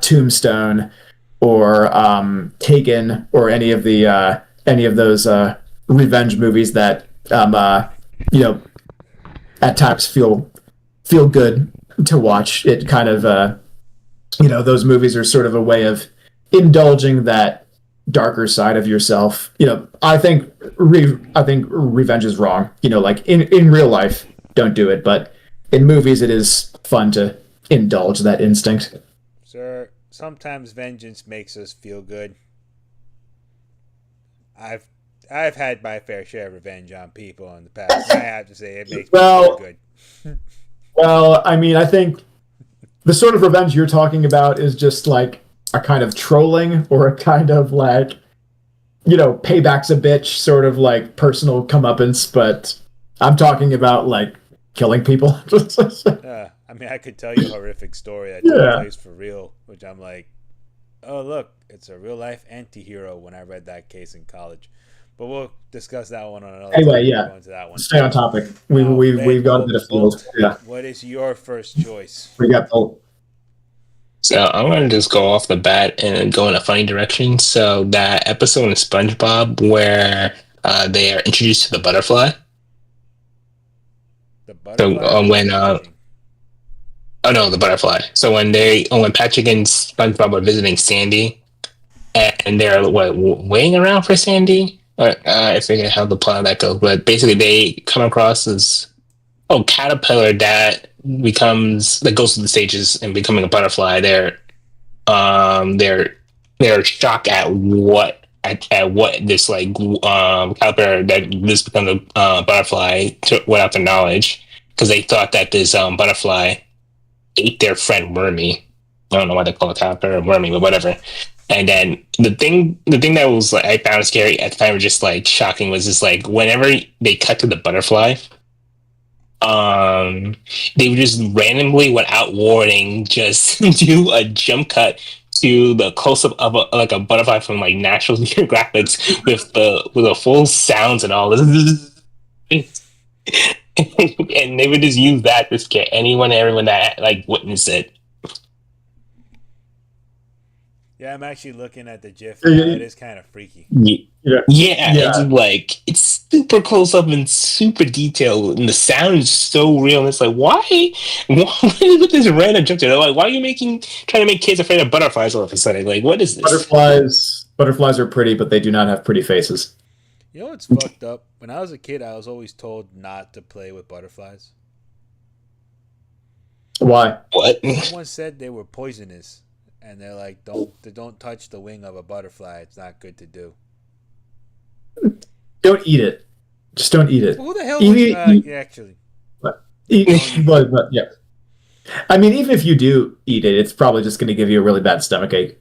Tombstone or Taken or any of those revenge movies that you know at times feel good to watch. It kind of those movies are sort of a way of indulging that darker side of yourself. I think revenge is wrong. Like in real life, don't do it, but in movies, it is fun to indulge that instinct. Sir, sometimes vengeance makes us feel good. I've I've had my fair share of revenge on people in the past. I have to say it makes me feel good. Well, I mean, I think the sort of revenge you're talking about is just like a kind of trolling or a kind of like, payback's a bitch sort of like personal comeuppance, but I'm talking about like killing people. I mean, I could tell you a horrific story that took place for real, which I'm like, oh, look, it's a real life anti-hero when I read that case in college. But we'll discuss that one on another Anyway, time. yeah. Go into that one. Stay on topic. We've Now, we've got a bit of field. Bolt, Yeah, what is your first choice? we got Bolt. So I'm gonna just go off the bat and go in a funny direction. So that episode in SpongeBob where they are introduced to the butterfly. The butterfly. The butterfly. So when Patrick and SpongeBob are visiting Sandy, and they're waiting around for Sandy. I forget how the plot of that goes, but basically they come across this caterpillar that goes through the stages and becoming a butterfly. They're shocked at what this caterpillar that this becomes a butterfly without their knowledge, because they thought that this butterfly ate their friend Wormy. I don't know why they call it caterpillar or Wormy, but whatever. And then the thing that was like I found scary at the time, or just like shocking, was just like whenever they cut to the butterfly, they would just randomly, without warning, just do a jump cut to the close up of a butterfly from like National Geographic with the full sounds and all this. And they would just use that to scare anyone and everyone that like witnessed it. Yeah, I'm actually looking at the GIF now. It is kind of freaky. Yeah, it's like it's super close up and super detailed, and the sound is so real. And it's like, why is with this random jump to it? Like, why are you trying to make kids afraid of butterflies all of a sudden? Like, what is this? Butterflies are pretty, but they do not have pretty faces. You know what's fucked up? When I was a kid, I was always told not to play with butterflies. Why? What? Someone said they were poisonous, and they're like, don't touch the wing of a butterfly. It's not good to do. Don't eat it. Just don't eat it. Who the hell? Actually, yeah. I mean, even if you do eat it, it's probably just going to give you a really bad stomachache.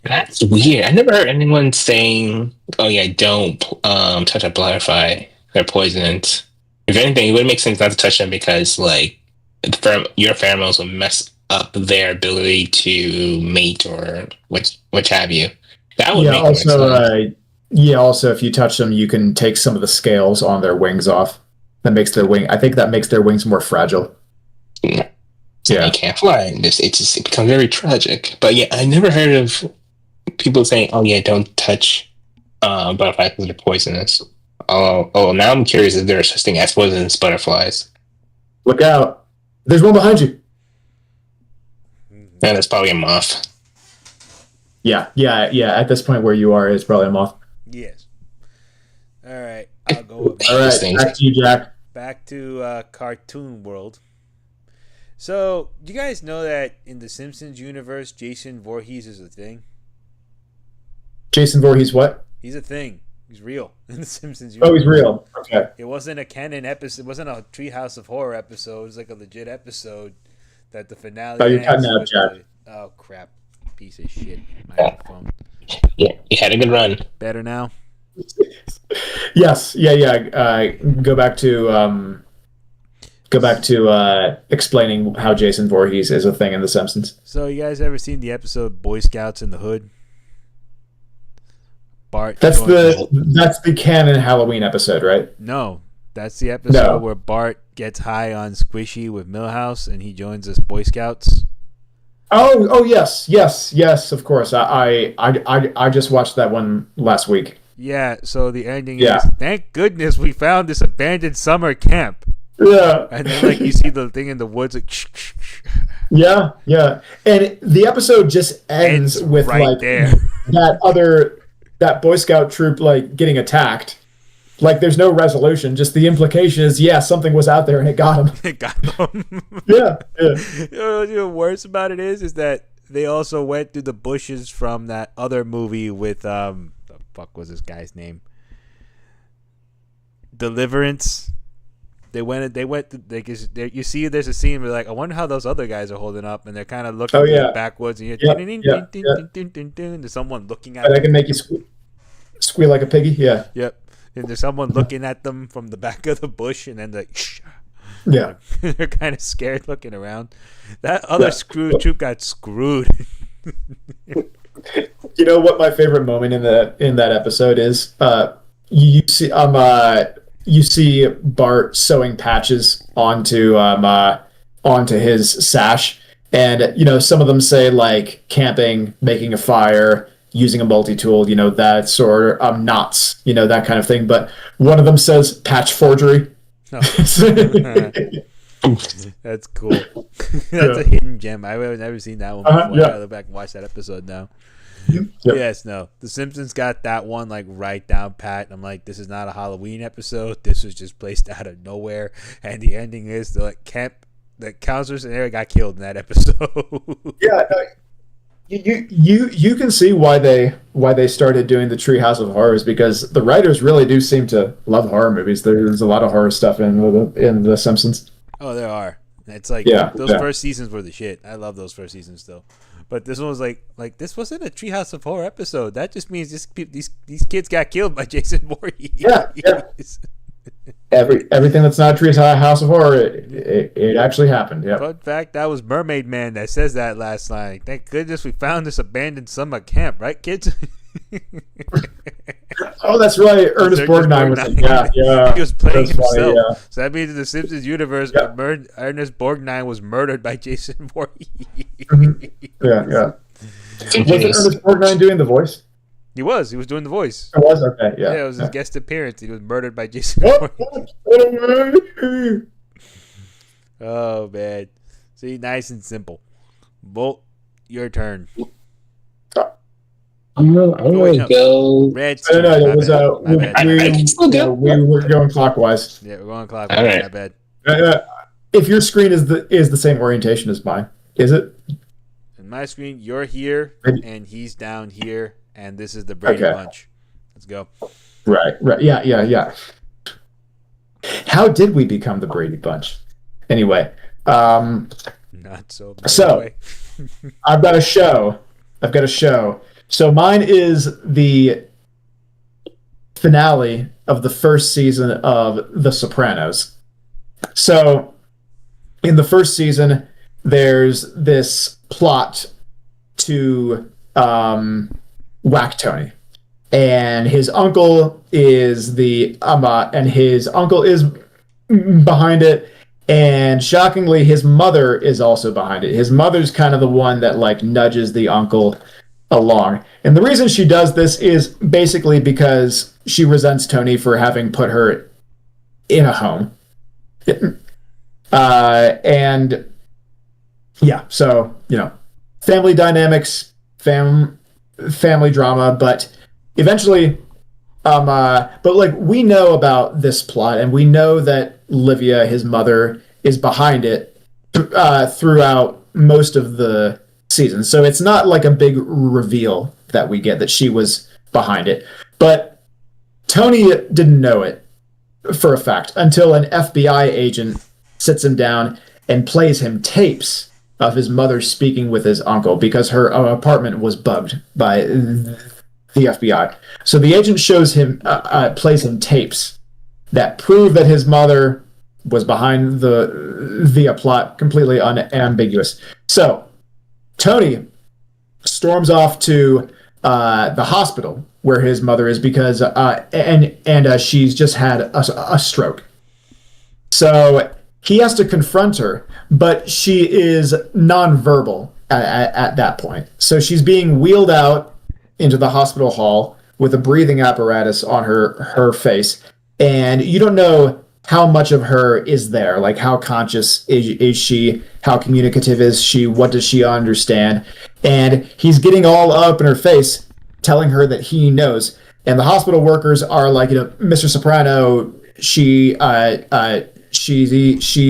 That's weird. I never heard anyone saying, "Oh yeah, don't touch a butterfly. They're poisonous." If anything, it would make sense not to touch them because, like, your pheromones will mess up their ability to mate or which have you. That would make sense. Also, if you touch them, you can take some of the scales on their wings off. That makes their wing. I think that makes their wings more fragile. So they can't fly. It becomes very tragic. But yeah, I never heard of people saying, "Oh yeah, don't touch butterflies because they're poisonous." Oh, now I'm curious if there's such thing as poisonous butterflies. Look out! There's one behind you. And that's probably a moth. Yeah. At this point where you are is probably a moth. Yes. All right, I'll go. All right, back to you, Jack. Back to cartoon world. So, do you guys know that in the Simpsons universe, Jason Voorhees is a thing? Jason Voorhees, what? He's a thing. He's real in the Simpsons universe. Oh, he's real. Okay. It wasn't a canon episode. It wasn't a Treehouse of Horror episode. It was like a legit episode that the finale. Oh, you're cutting out, Jack. Oh crap! Piece of shit. Microphone. Yeah, you had a good run. Better now. Yes. Yeah. Go back to explaining how Jason Voorhees is a thing in The Simpsons. So, you guys ever seen the episode Boy Scouts in the Hood? Bart. That's the canon Halloween episode, right? No, that's the episode where Bart gets high on Squishy with Milhouse and he joins us Boy Scouts. Oh yes, of course. I just watched that one last week. Yeah, so the ending is, thank goodness we found this abandoned summer camp. Yeah. And then, like, you see the thing in the woods, like, Yeah. And the episode just ends with, right like, there. that Boy Scout troop, like, getting attacked. Like, there's no resolution. Just the implication is, something was out there and it got him. It got them. Yeah. You know what's worse about it is that they also went through the bushes from that other movie with, the fuck was this guy's name? Deliverance. They went. You see, there's a scene where, like, I wonder how those other guys are holding up, and they're kind of looking backwards, and there's someone looking at. And I can make you squeal like a piggy. Yeah. Yep. And there's someone looking at them from the back of the bush, and then yeah, they're kind of scared looking around. That other troop got screwed. You know what my favorite moment in that episode is? You see Bart sewing patches onto his sash, and some of them say, like, camping, making a fire, using a multi-tool, that sort of knots, that kind of thing. But one of them says patch forgery. Oh. That's cool. That's a hidden gem. I've never seen that one before. I gotta look back and watch that episode now. Yep. Yes, no. The Simpsons got that one, like, right down pat. I'm like, this is not a Halloween episode. This was just placed out of nowhere. And the ending is the counselors and Eric got killed in that episode. Yeah, you can see why they started doing the Treehouse of Horrors, because the writers really do seem to love horror movies. There's a lot of horror stuff in the Simpsons. Oh, there are. It's like those first seasons were the shit. I love those first seasons still. But this one was like this wasn't a Treehouse of Horror episode. That just means these kids got killed by Jason Voorhees. Yeah. Everything that's not Treehouse of Horror, it actually happened. Yeah. Fun fact: that was Mermaid Man that says that last line. Thank goodness we found this abandoned summer camp, right, kids? Oh, that's right. Ernest Borgnine was like, yeah. He was playing That's funny, himself. yeah. So that means in the Simpsons universe, Yeah. Ernest Borgnine was murdered by Jason Voorhees. Yeah. Was it Genius. Ernest Borgnine doing the voice? He was doing the voice. It was? Okay, yeah. Yeah, it was his guest appearance. He was murdered by Jason Oh, Voorhees. Oh, man. See, nice and simple. Bolt, your turn. I'm wait, gonna no. go. Red's no, turn. it was, My bad. I can still go. we were going clockwise. Yeah, we're going clockwise. All right. My bad. If your screen is the same orientation as mine, is it? In my screen, you're here, Maybe- and he's down here, and this is the Brady Okay. Bunch. Let's go. Right. Yeah. How did we become the Brady Bunch? Anyway, Not so bad. So- Way. I've got a show. So mine is the finale of the first season of The Sopranos. So in the first season, there's this plot to whack Tony, and his uncle is behind it. And shockingly, his mother is also behind it. His mother's kind of the one that like nudges the uncle along. And the reason she does this is basically because she resents Tony for having put her in a home. And yeah, so, family dynamics, family drama, but eventually, but like we know about this plot, and we know that Livia, his mother, is behind it throughout most of the season. So it's not like a big reveal that we get that she was behind it. But Tony didn't know it for a fact until an FBI agent sits him down and plays him tapes of his mother speaking with his uncle because her apartment was bugged by the FBI. So the agent plays him tapes that prove that his mother was behind the plot, completely unambiguous. So Tony storms off to the hospital where his mother is because she's just had a stroke. So he has to confront her, but she is nonverbal at that point. So she's being wheeled out into the hospital hall with a breathing apparatus on her face, and you don't know how much of her is there, like how conscious is she, how communicative is she, what does she understand, and he's getting all up in her face, telling her that he knows, and the hospital workers are like, Mr. Soprano, she's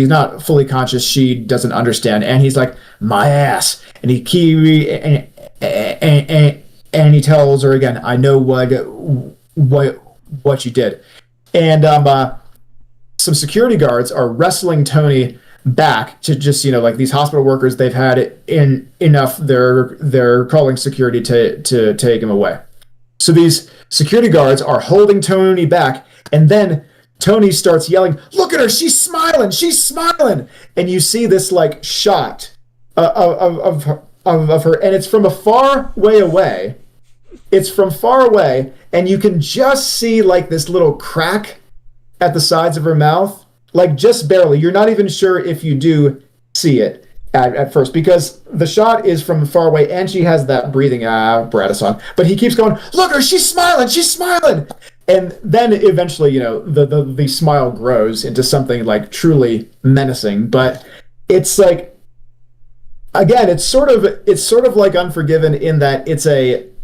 not fully conscious, she doesn't understand, and he's like, my ass, and he and he tells her again, I know what you did. And some security guards are wrestling Tony back to just, like these hospital workers, they've had it enough, they're calling security to take him away. So these security guards are holding Tony back, and then Tony starts yelling, look at her, she's smiling. And you see this like shot of her, and it's from a far way away. It's from far away, and you can just see like this little crack at the sides of her mouth, like just barely. You're not even sure if you do see it at first, because the shot is from far away, and she has that breathing apparatus on. But he keeps going, look at her, she's smiling. And then eventually, the smile grows into something like truly menacing. But it's like, again, it's sort of like Unforgiven in that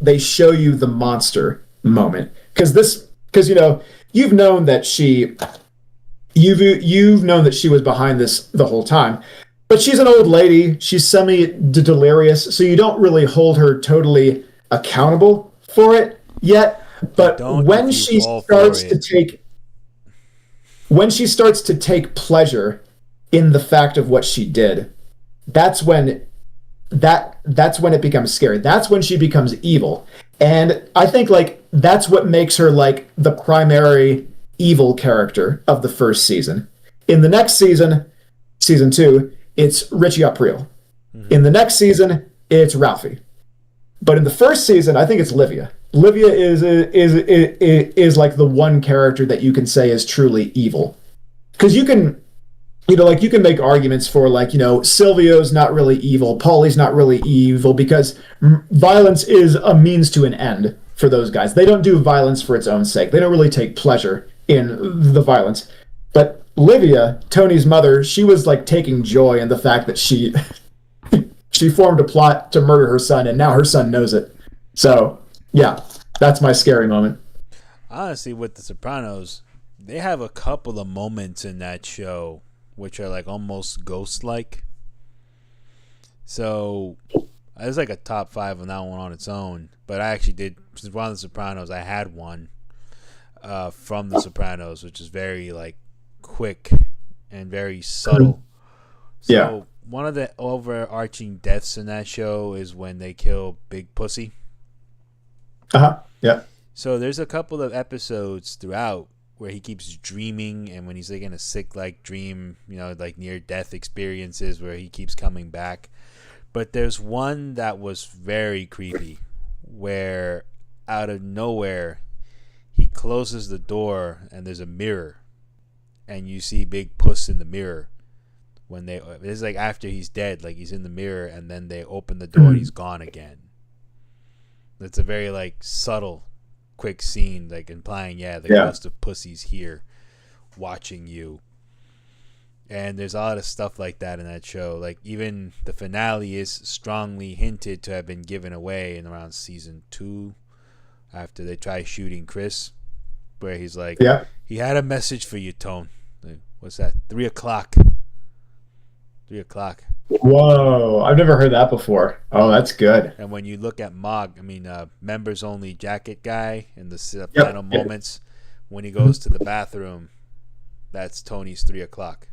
they show you the monster moment, because you've known that she was behind this the whole time, but she's an old lady, she's semi-delirious, so you don't really hold her totally accountable for it yet. But when she starts to take pleasure in the fact of what she did, that's when it becomes scary. That's when she becomes evil. And I think like that's what makes her like the primary evil character of the first season. In the next season, season 2, it's Richie Aprile. Mm-hmm. In the next season, it's Ralphie. But in the first season, I think it's Livia. Livia is like the one character that you can say is truly evil, because you can, like you can make arguments for like, Silvio's not really evil, Paulie's not really evil, because violence is a means to an end for those guys. They don't do violence for its own sake. They don't really take pleasure in the violence. But Livia, Tony's mother, she was like taking joy in the fact that she she formed a plot to murder her son, and now her son knows it. So yeah, that's my scary moment. Honestly, with The Sopranos, they have a couple of moments in that show which are like almost ghost-like. So there's like a top 5 on that one on its own. But I actually did, since we're on The Sopranos, I had one from The Sopranos, which is very like quick and very subtle. So Yeah. one of the overarching deaths in that show is when they kill Big Pussy. Yeah. So there's a couple of episodes throughout where he keeps dreaming, and when he's like in a sick like dream, like near death experiences where he keeps coming back. But there's one that was very creepy where out of nowhere he closes the door and there's a mirror and you see Big Puss in the mirror. When this is like after he's dead, like he's in the mirror, and then they open the door and he's gone again. It's a very like subtle, quick scene, like implying, the ghost of Pussy's here, watching you. And there's a lot of stuff like that in that show. Like even the finale is strongly hinted to have been given away in around season 2, after they try shooting Chris, where he's like, he had a message for you, Tone. Like, what's that? 3 o'clock. 3 o'clock. Whoa, I've never heard that before. Oh, that's good. And when you look at members only jacket guy in the final moments, when he goes to the bathroom, that's Tony's 3 o'clock.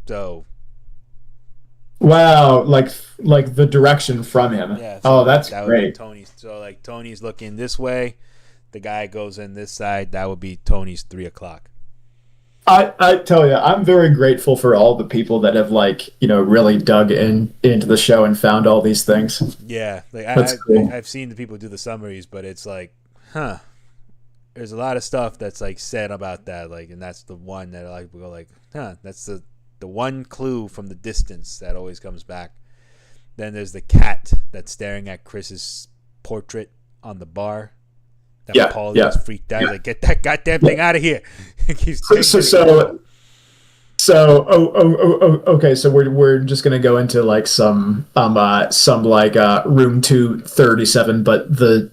So, wow, like the direction from him. Yeah. So oh, that's that great. would be Tony's. So like Tony's looking this way, the guy goes in this side. That would be Tony's 3 o'clock. I tell you, I'm very grateful for all the people that have really dug into the show and found all these things. Yeah, like cool. I've seen the people do the summaries, but it's like, there's a lot of stuff that's like said about that, like, and that's the one that like we go like, that's the one clue from the distance that always comes back. Then there's the cat that's staring at Chris's portrait on the bar. That Paul is freaked out. He's like, get that goddamn thing out of here. Okay. So we're just gonna go into like some room 237, but the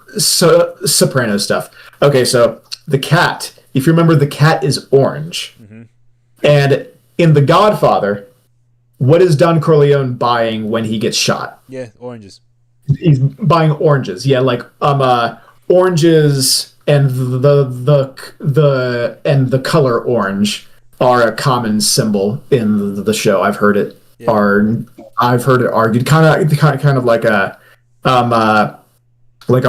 Soprano stuff. Okay, so the cat. If you remember, the cat is orange, and in The Godfather, what is Don Corleone buying when he gets shot? Yeah, oranges. He's buying oranges. Yeah, like oranges and the color orange are a common symbol in the show. I've heard it argued kind of like a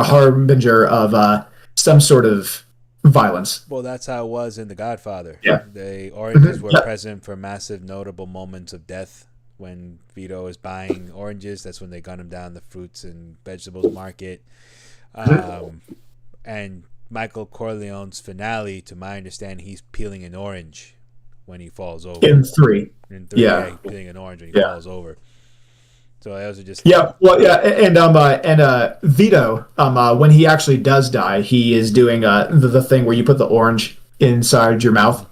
harbinger of some sort of violence. Well, that's how it was in The Godfather. Yeah. The oranges were present for massive notable moments of death. When Vito is buying oranges, that's when they gun him down the fruits and vegetables market. And Michael Corleone's finale, to my understanding, he's peeling an orange when he falls over. In 3. He's peeling an orange when he falls over. So those are just and Vito, when he actually does die, he is doing the thing where you put the orange inside your mouth.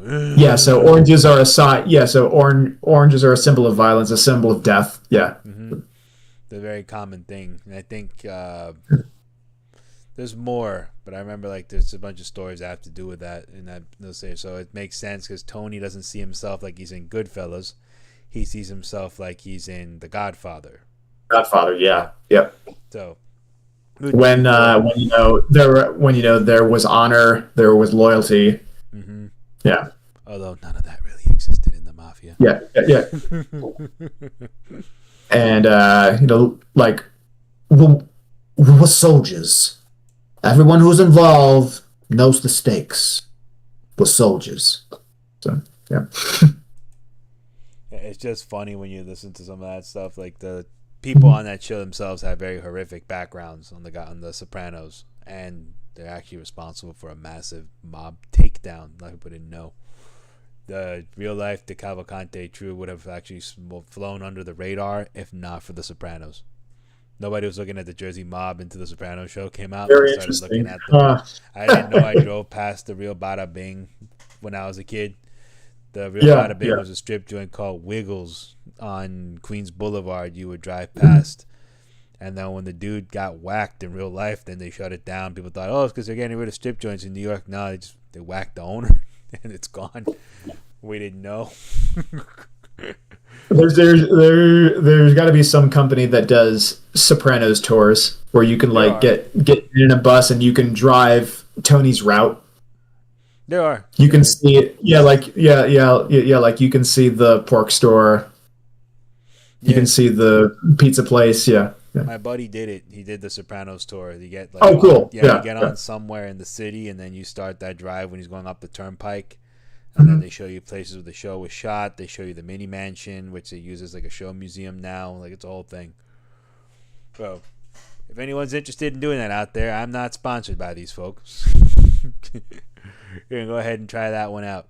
Yeah, so oranges are a sign. Yeah, so oranges are a symbol of violence, a symbol of death. Yeah, the very common thing. And I think there's more, but I remember like there's a bunch of stories that have to do with that. And that they'll say so it makes sense because Tony doesn't see himself like he's in Goodfellas. He sees himself like he's in The Godfather. Yeah, yep. So when there was honor, there was loyalty. Yeah. Although none of that really existed in the mafia. Yeah. And we're soldiers. Everyone who's involved knows the stakes. We're soldiers. So it's just funny when you listen to some of that stuff, like the people on that show themselves have very horrific backgrounds on the Sopranos, and they're actually responsible for a massive mob takedown. A lot of people didn't know. The real life De Cavalcante True would have actually flown under the radar if not for the Sopranos. Nobody was looking at the Jersey Mob until the Sopranos show came out. Very They started looking interesting. at them. I didn't know I drove past the real Bada Bing when I was a kid. The real Bada Bing was a strip joint called Wiggles on Queens Boulevard. You would drive past. And then when the dude got whacked in real life, then they shut it down. People thought, oh, it's because they're getting rid of strip joints in New York. No, they whacked the owner, and it's gone. We didn't know. There's got to be some company that does Sopranos tours where you can get in a bus and you can drive Tony's route. There are. You can see it. Like you can see the pork store. You can see the pizza place. Yeah. My buddy did it. He did the Sopranos tour. You get cool. You get on somewhere in the city, and then you start that drive when he's going up the turnpike. And then they show you places where the show was shot. They show you the mini mansion, which they use as like a show museum now. Like, it's a whole thing. So, if anyone's interested in doing that out there, I'm not sponsored by these folks. You're going to go ahead and try that one out.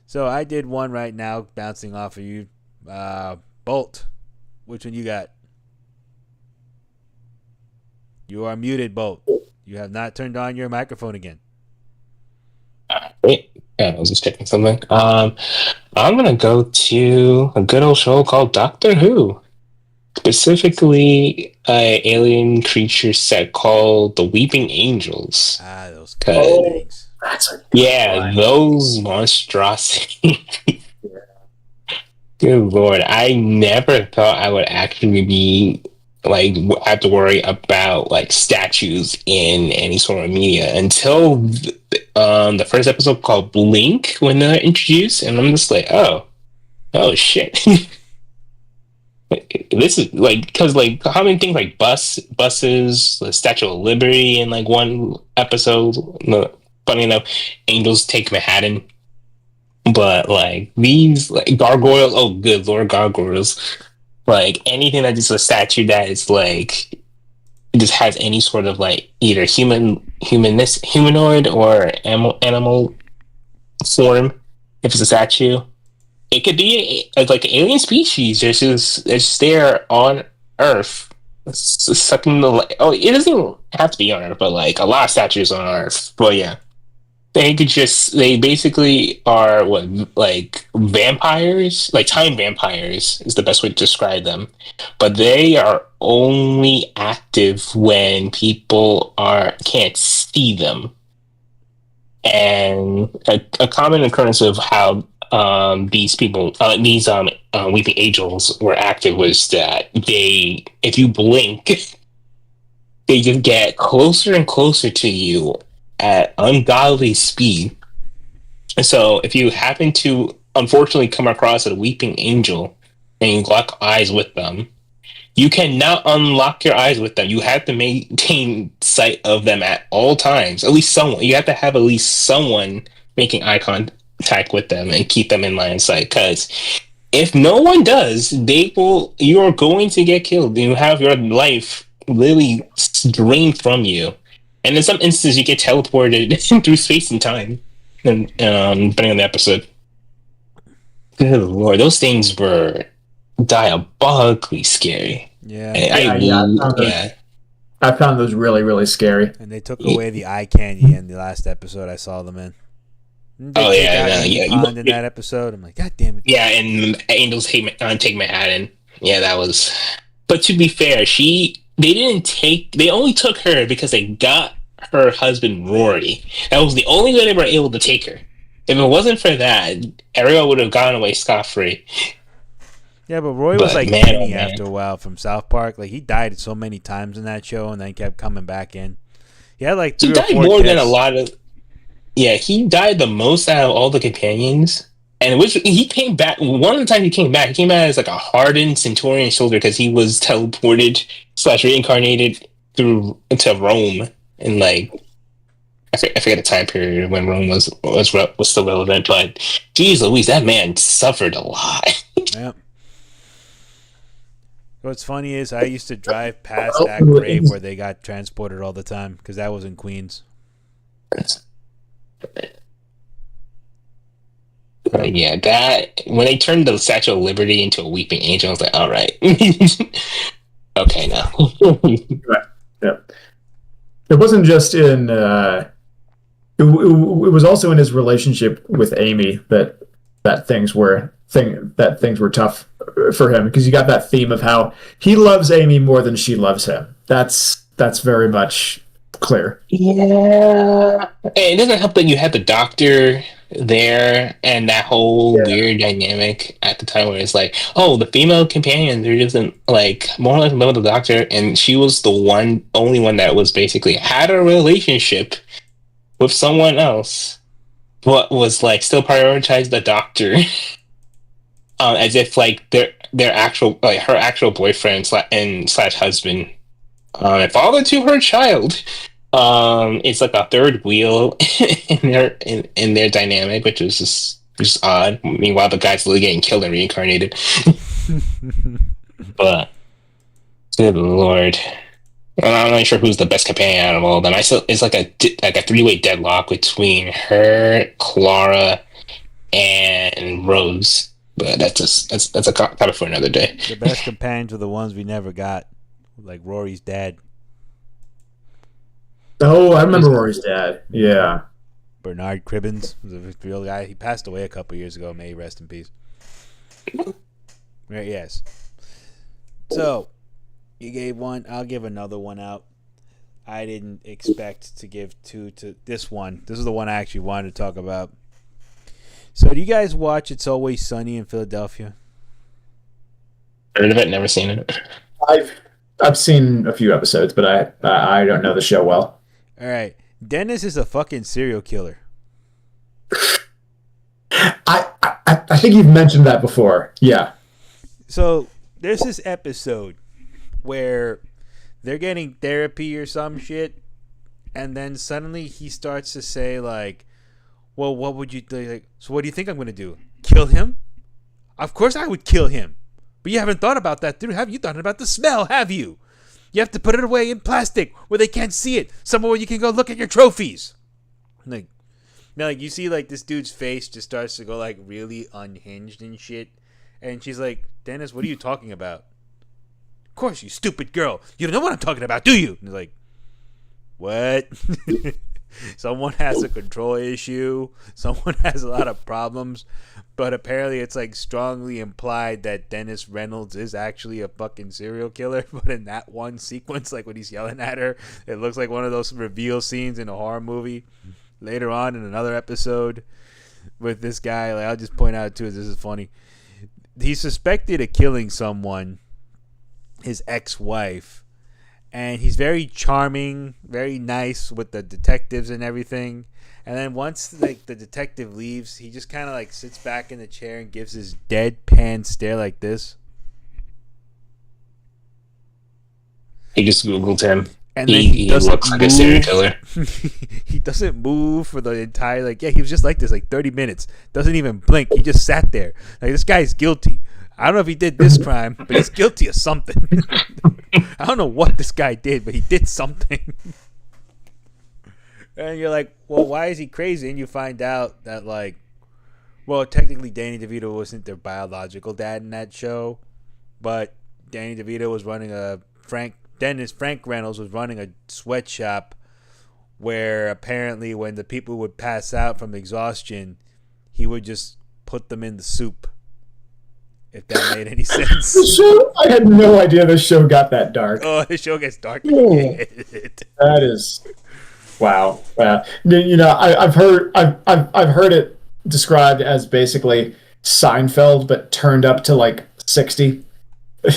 So, I did one right now, bouncing off of you. Bolt. Which one you got? You are muted, Bolt. You have not turned on your microphone again. Wait. Yeah, I was just checking something. I'm gonna go to a good old show called Doctor Who. Specifically, an alien creature set called the Weeping Angels. Those things. Those monstrosities. Good lord, I never thought I would actually be have to worry about statues in any sort of media until the first episode called Blink when they're introduced, and I'm just like, oh shit. This is because how many things buses, the Statue of Liberty in one episode. Funny enough, Angels Take Manhattan, but these gargoyles. Oh, good lord, gargoyles! Anything that is a statue that is it just has any sort of either humanoid or animal form. If it's a statue, it could be an alien species just there on Earth, sucking the light. Oh, it doesn't even have to be on Earth, but a lot of statues on Earth. But yeah, they basically are vampires, time vampires is the best way to describe them. But they are only active when people can't see them. And a common occurrence of how these people, Weeping Angels were active was that if you blink, they just get closer and closer to you at ungodly speed. So if you happen to unfortunately come across a Weeping Angel and you lock eyes with them, you cannot unlock your eyes with them. You have to maintain sight of them at all times. At least someone. You have to have at least someone making eye contact with them and keep them in line of sight. Because if no one does, you are going to get killed. You have your life literally drained from you. And in some instances, you get teleported through space and time, and depending on the episode. Good lord, those things were diabolically scary. Yeah. I found those really, really scary. And they took away the eye candy in the last episode I saw them in. In that episode, I'm like, God damn it. Yeah, and Angels Take Manhattan. Yeah, that was. But to be fair, they only took her because they got her husband Rory. That was the only way they were able to take her. If it wasn't for that, Ariel would have gone away scot-free. Yeah, but Roy was Kenny after a while from South Park. He died so many times in that show and then kept coming back in. He had 3 or 4 died more than a lot of. Yeah, he died the most out of all the companions. And he came back. One of the times he came back as a hardened Centaurian soldier because he was teleported / reincarnated into Rome. And I forget the time period when Rome was still relevant. But geez Louise, that man suffered a lot. Yep. What's funny is I used to drive past that grave where they got transported all the time because that was in Queens. Yeah, that when they turned the Statue of Liberty into a weeping angel, I was like, all right, okay, now. Right. Yeah. It wasn't just in. It was also in his relationship with Amy that things were tough for him, because you got that theme of how he loves Amy more than she loves him. That's very much clear. Yeah, it doesn't help that you had the doctor there and that whole weird dynamic at the time where it's like, oh, the female companions are just like more or less in love with the doctor, and she was the only one that was basically had a relationship with someone else, but was like still prioritized the doctor, as if like their actual, like her actual boyfriend and slash husband, and father to her child. It's like a third wheel in their dynamic, which was just odd. Meanwhile, the guy's literally getting killed and reincarnated. But good lord, I'm not sure who's the best companion out of all of them. It's like a 3-way deadlock between her, Clara, and Rose. But that's a topic for another day. The best companions are the ones we never got, like Rory's dad. Oh, I remember Rory's dad. Yeah. Bernard Cribbins was a real guy. He passed away a couple years ago. May he rest in peace. Right, yes. So, you gave one. I'll give another one out. I didn't expect to give two to this one. This is the one I actually wanted to talk about. So, do you guys watch It's Always Sunny in Philadelphia? Heard of it, never seen it. I've seen a few episodes, but I don't know the show well. All right. Dennis is a fucking serial killer. I think you've mentioned that before. Yeah. So there's this episode where they're getting therapy or some shit, and then suddenly he starts to say like, well, what would you do? Like, so what do you think I'm going to do? Kill him? Of course I would kill him. But you haven't thought about that, dude. Have you thought about the smell? Have you? You have to put it away in plastic where they can't see it. Somewhere where you can go look at your trophies. Like, now, like you see, like this dude's face just starts to go like really unhinged and shit. And she's like, Dennis, what are you talking about? Of course, you stupid girl. You don't know what I'm talking about, do you? And he's like, what? Someone has a control issue. Someone has a lot of problems. But apparently it's like strongly implied that Dennis Reynolds is actually a fucking serial killer. But in that one sequence, like when he's yelling at her, it looks like one of those reveal scenes in a horror movie. Later on in another episode with this guy, like I'll just point out too, this is funny. He's suspected of killing someone, his ex-wife. And he's very charming, very nice with the detectives and everything. And then once like the detective leaves, he just kind of like sits back in the chair and gives his deadpan stare like this. He just Googled him. And then he looks like a serial killer. He doesn't move for the entire he was just like this like 30 minutes. Doesn't even blink. He just sat there. Like this guy's guilty. I don't know if he did this crime, but he's guilty of something. I don't know what this guy did, but he did something. And you're like, well, why is he crazy? And you find out that, like, well, technically Danny DeVito wasn't their biological dad in that show, but Danny DeVito was running Frank Reynolds was running a sweatshop where apparently when the people would pass out from exhaustion, he would just put them in the soup. If that made any sense. The show, I had no idea this show got that dark. Oh, the show gets dark. That is, wow. You know, I've heard it described as basically Seinfeld, but turned up to like 60.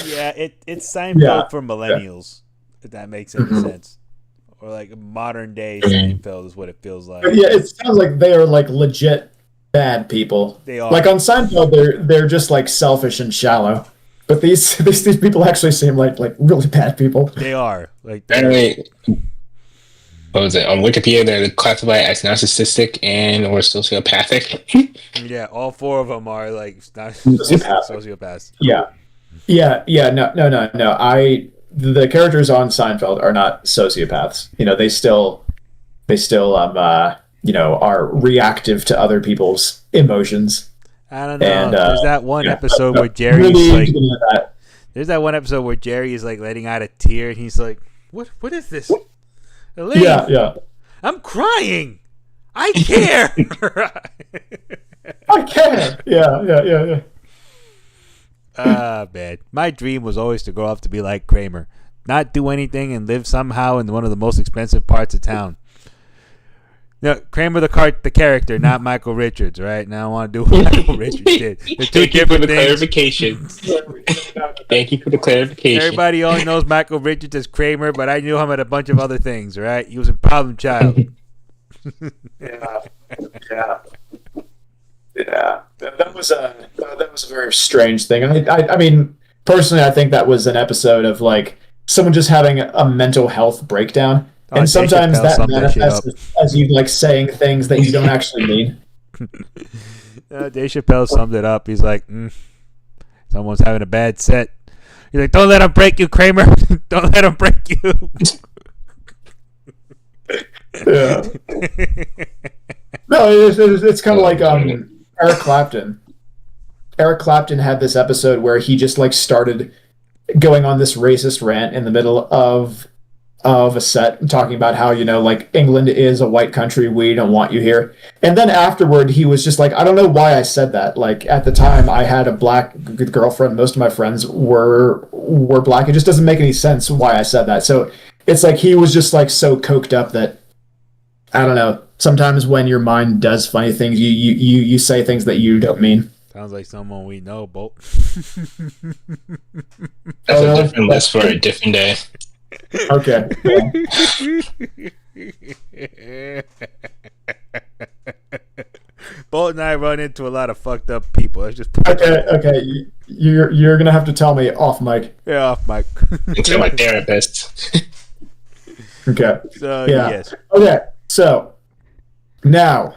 Yeah, it's Seinfeld for millennials, if that makes any sense. Or like modern day Seinfeld is what it feels like. Yeah, it sounds like they are like legit bad people. They are. Like on Seinfeld, they're just like selfish and shallow. But these people actually seem like really bad people. They are. Like Anyway, what was it? On Wikipedia, they're classified as narcissistic and or sociopathic. Yeah, all four of them are like not sociopaths. Yeah. Yeah, yeah, no. The characters on Seinfeld are not sociopaths. They still are reactive to other people's emotions. I don't And know. There's that one yeah, episode no, where Jerry's really like, into that. there's that one episode where Jerry is like letting out a tear, and he's like, "What is this, Elaine? Yeah. I'm crying. I care." I care. Yeah. Ah, man. My dream was always to grow up to be like Kramer, not do anything and live somehow in one of the most expensive parts of town. No, Kramer the character, not Michael Richards, right? Now I want to do what Michael Richards did. They're two Thank you for different the things. clarification. Thank you for the clarification. Everybody only knows Michael Richards as Kramer, but I knew him at a bunch of other things, right? He was a problem child. Yeah. That was a very strange thing. I mean, personally, I think that was an episode of like someone just having a mental health breakdown, Oh, and Dave sometimes Chappelle that summed that shit manifests as you like saying things that you don't actually mean. Dave Chappelle summed it up. He's like, someone's having a bad set. He's like, don't let him break you, Kramer. Don't let him break you. Yeah. No, it's kind of like Eric Clapton. Eric Clapton had this episode where he just like started going on this racist rant in the middle of a set, talking about how like England is a white country, we don't want you here. And then afterward, he was just like, I don't know why I said that. Like at the time, I had a black girlfriend. Most of my friends were black. It just doesn't make any sense why I said that. So it's like he was just like so coked up that I don't know. Sometimes when your mind does funny things, you say things that you don't mean. Sounds like someone we know, Bolt. That's a different list for a different day. Okay. Yeah. Bolt and I run into a lot of fucked up people. Let's just Okay. You're gonna have to tell me off mic. Yeah, off mic. Until my therapist. Okay. So Yeah. yes. Okay. So now,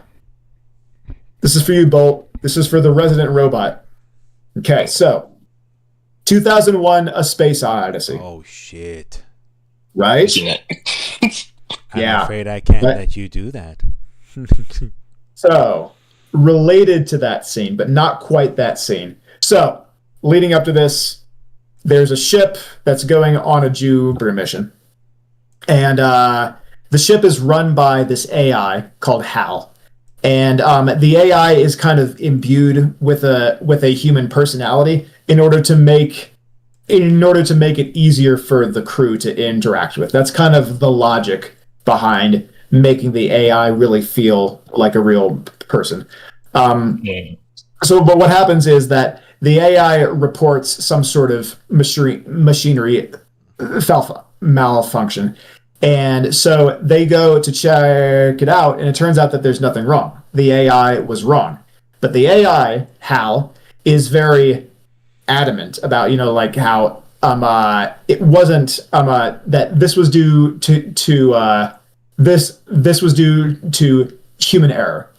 this is for you, Bolt. This is for the resident robot. Okay. So, 2001: A Space Odyssey. Oh shit. Right? Isn't it? I'm Yeah. afraid I can't But- let you do that. So, related to that scene, but not quite that scene. So, leading up to this, there's a ship that's going on a Jupiter mission. And the ship is run by this AI called HAL. And the AI is kind of imbued with a human personality in order to make it easier for the crew to interact with. That's kind of the logic behind making the AI really feel like a real person. Yeah. So, but what happens is that the AI reports some sort of machinery malfunction. And so they go to check it out, and it turns out that there's nothing wrong. The AI was wrong. But the AI, Hal, is very adamant about, like how it wasn't that this was due to this was due to human error.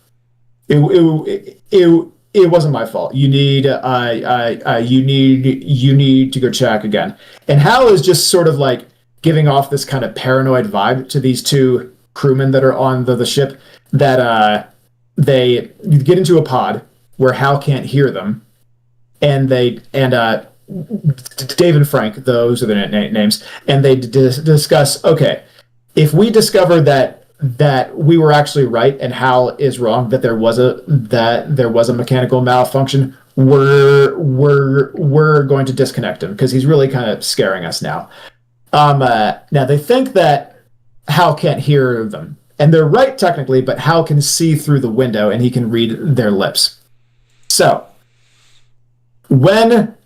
It wasn't my fault. You need to go check again. And Hal is just sort of like giving off this kind of paranoid vibe to these two crewmen that are on the ship, that they get into a pod where Hal can't hear them, and Dave and Frank, those are the names, and they discuss, okay, if we discover that we were actually right and Hal is wrong, that there was a mechanical malfunction, we're going to disconnect him because he's really kind of scaring us now. Now they think that Hal can't hear them, and they're right technically, but Hal can see through the window and he can read their lips. So when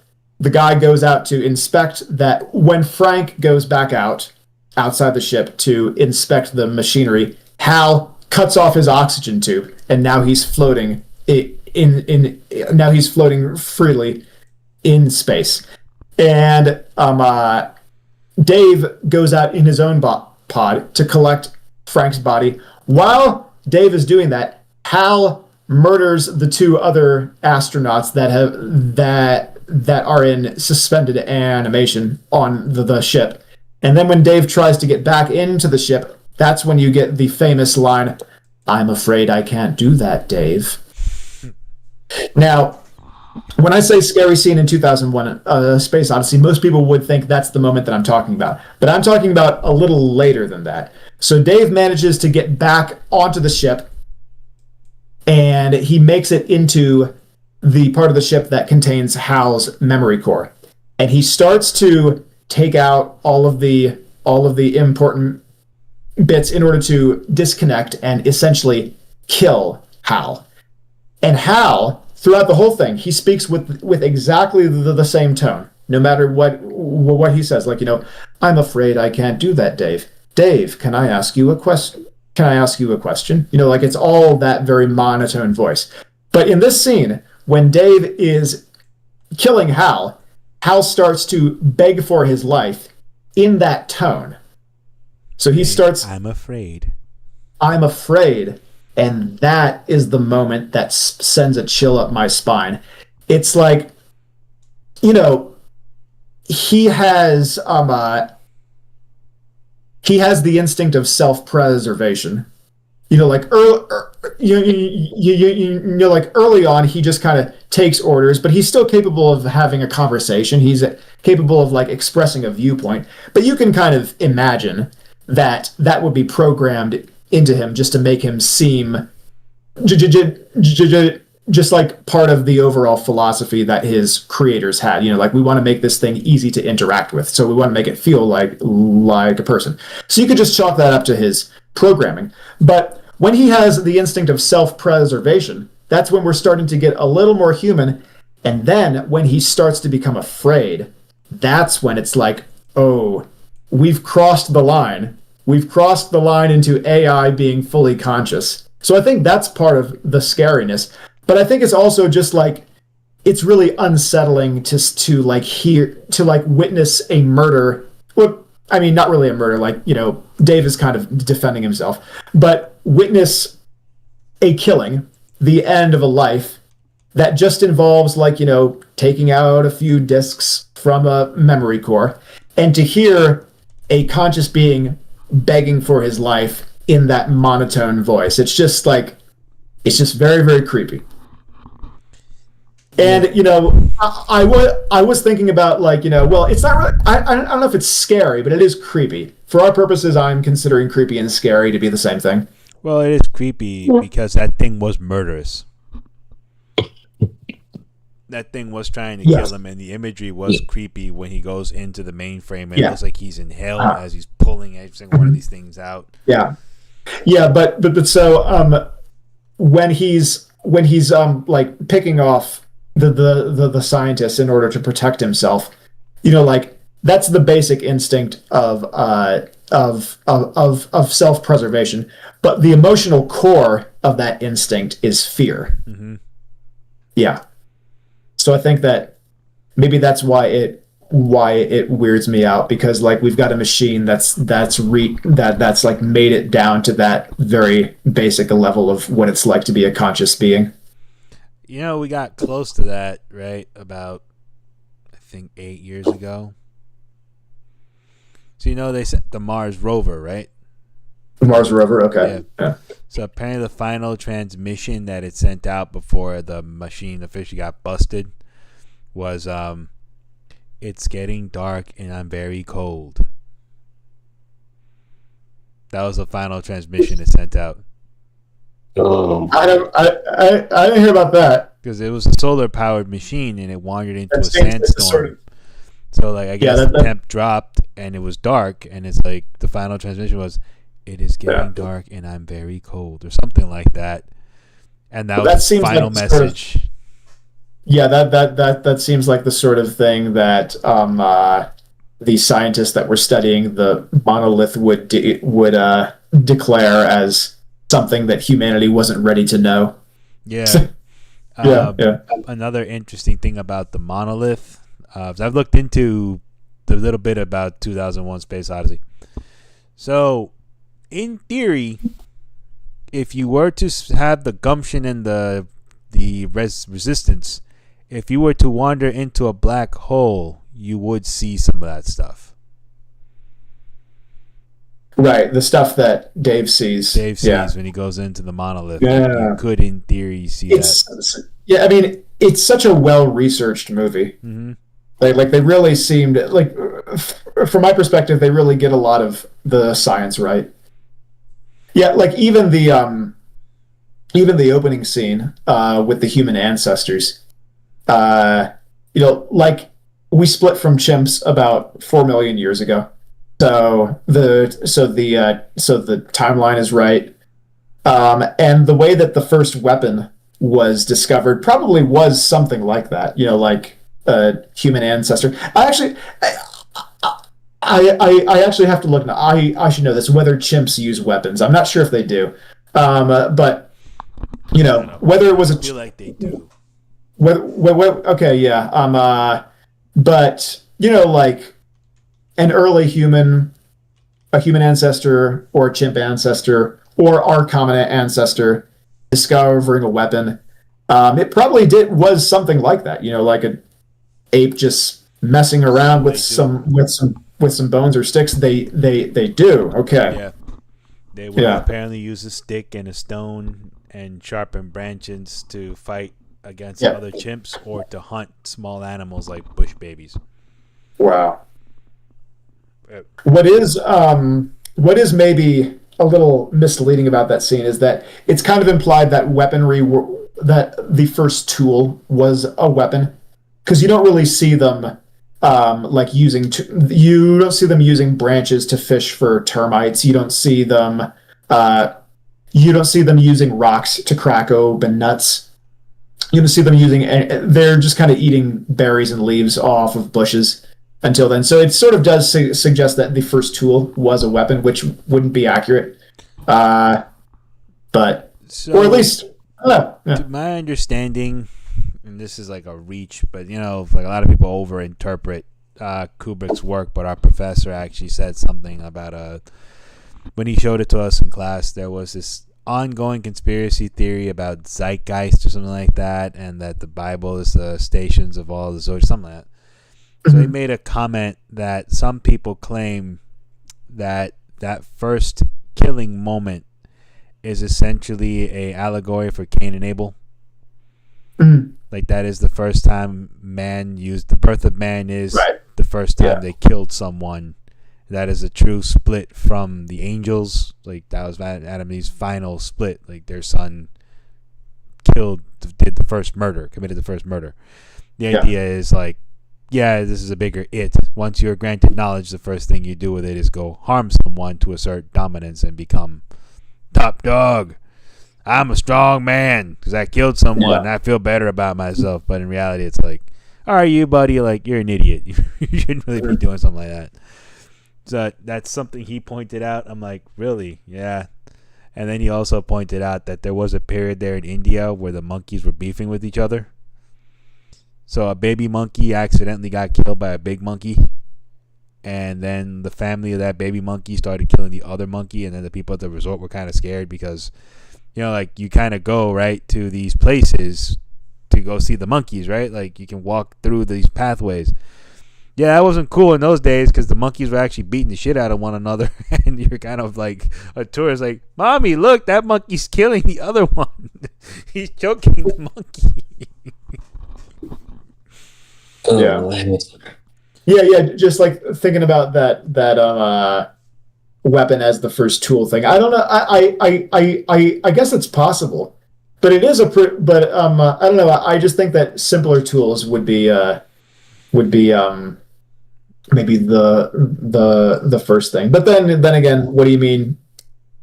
the guy goes out to inspect that, when Frank goes back outside the ship to inspect the machinery, Hal cuts off his oxygen tube, and now he's floating now he's floating freely in space. And Dave goes out in his own pod to collect Frank's body. While Dave is doing that, Hal murders the two other astronauts that that are in suspended animation on the ship. And then when Dave tries to get back into the ship, that's when you get the famous line, "I'm afraid I can't do that, Dave." Now, when I say scary scene in 2001, Space Odyssey, most people would think that's the moment that I'm talking about. But I'm talking about a little later than that. So Dave manages to get back onto the ship, and he makes it into the part of the ship that contains Hal's memory core. And he starts to take out all of the important bits in order to disconnect and essentially kill Hal. And Hal, throughout the whole thing, he speaks with exactly the same tone, no matter what he says. Like, "I'm afraid I can't do that, Dave. Dave, can I ask you a question? Can I ask you a question?" Like it's all that very monotone voice. But in this scene, when Dave is killing Hal, Hal starts to beg for his life in that tone. So he starts, "I'm afraid. I'm afraid." And that is the moment that sends a chill up my spine. It's like, he has the instinct of self-preservation. Like early on, he just kind of takes orders, but he's still capable of having a conversation. He's capable of like expressing a viewpoint. But you can kind of imagine that would be programmed into him just to make him seem just like part of the overall philosophy that his creators had. Like we want to make this thing easy to interact with, so we want to make it feel like a person. So you could just chalk that up to his programming. But when he has the instinct of self-preservation, that's when we're starting to get a little more human. And then when he starts to become afraid, that's when it's like, oh, we've crossed the line. We've crossed the line into AI being fully conscious. So I think that's part of the scariness. But I think it's also just like, it's really unsettling to witness a murder. Well, I mean, not really a murder. Like, Dave is kind of defending himself, but witness a killing, the end of a life that just involves taking out a few disks from a memory core, and to hear a conscious being begging for his life in that monotone voice. It's just very, very creepy. And, I was thinking about well, it's not really, I don't know if it's scary, but it is creepy. For our purposes, I'm considering creepy and scary to be the same thing. Well, it is creepy because that thing was murderous. That thing was trying to kill him, and the imagery was creepy when he goes into the mainframe, and it looks like he's in hell as he's pulling every single one of these things out. Yeah, but so when he's like picking off the scientists in order to protect himself, that's the basic instinct of self-preservation. But the emotional core of that instinct is fear. Mm-hmm. Yeah. So I think that maybe that's why it weirds me out, because we've got a machine that's like made it down to that very basic a level of what it's like to be a conscious being. We got close to that, right? About, I think, 8 years ago. So they sent the Mars rover, right? The Mars rover, okay. Yeah. So apparently the final transmission that it sent out before the machine officially got busted was, "It's getting dark and I'm very cold." That was the final transmission it sent out. I didn't hear about that. Because it was a solar powered machine and it wandered into a sandstorm. So I guess the temp dropped and it was dark, and it's like the final transmission was, "It is getting dark and I'm very cold," or something like that. And that was the final message. That seems like the sort of thing that the scientists that were studying the monolith would declare as something that humanity wasn't ready to know. Yeah. Another interesting thing about the monolith, I've looked into a little bit about 2001 Space Odyssey. So, in theory, if you were to have the gumption and the resistance, if you were to wander into a black hole, you would see some of that stuff. Right, the stuff that Dave sees. Dave sees when he goes into the monolith. Yeah. You could, in theory, see that. Yeah, I mean, it's such a well-researched movie. Mm-hmm. Like they really seemed like, from my perspective, they really get a lot of the science right. Yeah, like even the opening scene with the human ancestors. Like we split from chimps about 4 million years ago. So the timeline is right, and the way that the first weapon was discovered probably was something like that. Like a human ancestor. I actually have to look now. I should know this, whether chimps use weapons. I'm not sure if they do, but whether it was I feel like they do. Okay, yeah. But like an early human, a human ancestor or a chimp ancestor or our common ancestor discovering a weapon, it probably was something like that. Like an ape just messing around with some bones or sticks. They do. Okay. Yeah. They would apparently use a stick and a stone and sharpen branches to fight against other chimps or to hunt small animals like bush babies. Wow. What is maybe a little misleading about that scene is that it's kind of implied that weaponry that the first tool was a weapon, because you don't really see them you don't see them using branches to fish for termites. You don't see them using rocks to crack open nuts. You don't see them they're just kind of eating berries and leaves off of bushes until then. So it sort of does suggest that the first tool was a weapon, which wouldn't be accurate. Or at least, I don't know. Yeah. To my understanding, and this is like a reach, but like a lot of people overinterpret Kubrick's work, but our professor actually said something about when he showed it to us in class, there was this ongoing conspiracy theory about zeitgeist or something like that, and that the Bible is the stations of all the zodiac, something like that. So he made a comment that some people claim that first killing moment is essentially a allegory for Cain and Abel. Like that is the first time the birth of man is the first time they killed someone. That is a true split from the angels. Like that was Adam and Eve's final split. Like their son committed the first murder. The idea is like, this is a bigger it. Once you're granted knowledge, the first thing you do with it is go harm someone to assert dominance and become top dog. I'm a strong man because I killed someone and I feel better about myself. But in reality, it's like, all right, you buddy, like you're an idiot. You shouldn't really be doing something like that. So that's something he pointed out. I'm like, really? Yeah. And then he also pointed out that there was a period there in India where the monkeys were beefing with each other. So a baby monkey accidentally got killed by a big monkey. And then the family of that baby monkey started killing the other monkey. And then the people at the resort were kind of scared because, like you kind of go, right, to these places to go see the monkeys, right? Like you can walk through these pathways. Yeah, that wasn't cool in those days because the monkeys were actually beating the shit out of one another. And you're kind of like a tourist like, Mommy, look, that monkey's killing the other one. He's choking the monkey. Yeah, just like thinking about that weapon as the first tool thing. I don't know. I guess it's possible, but it is I don't know. I just think that simpler tools would be maybe the first thing. But then again, what do you mean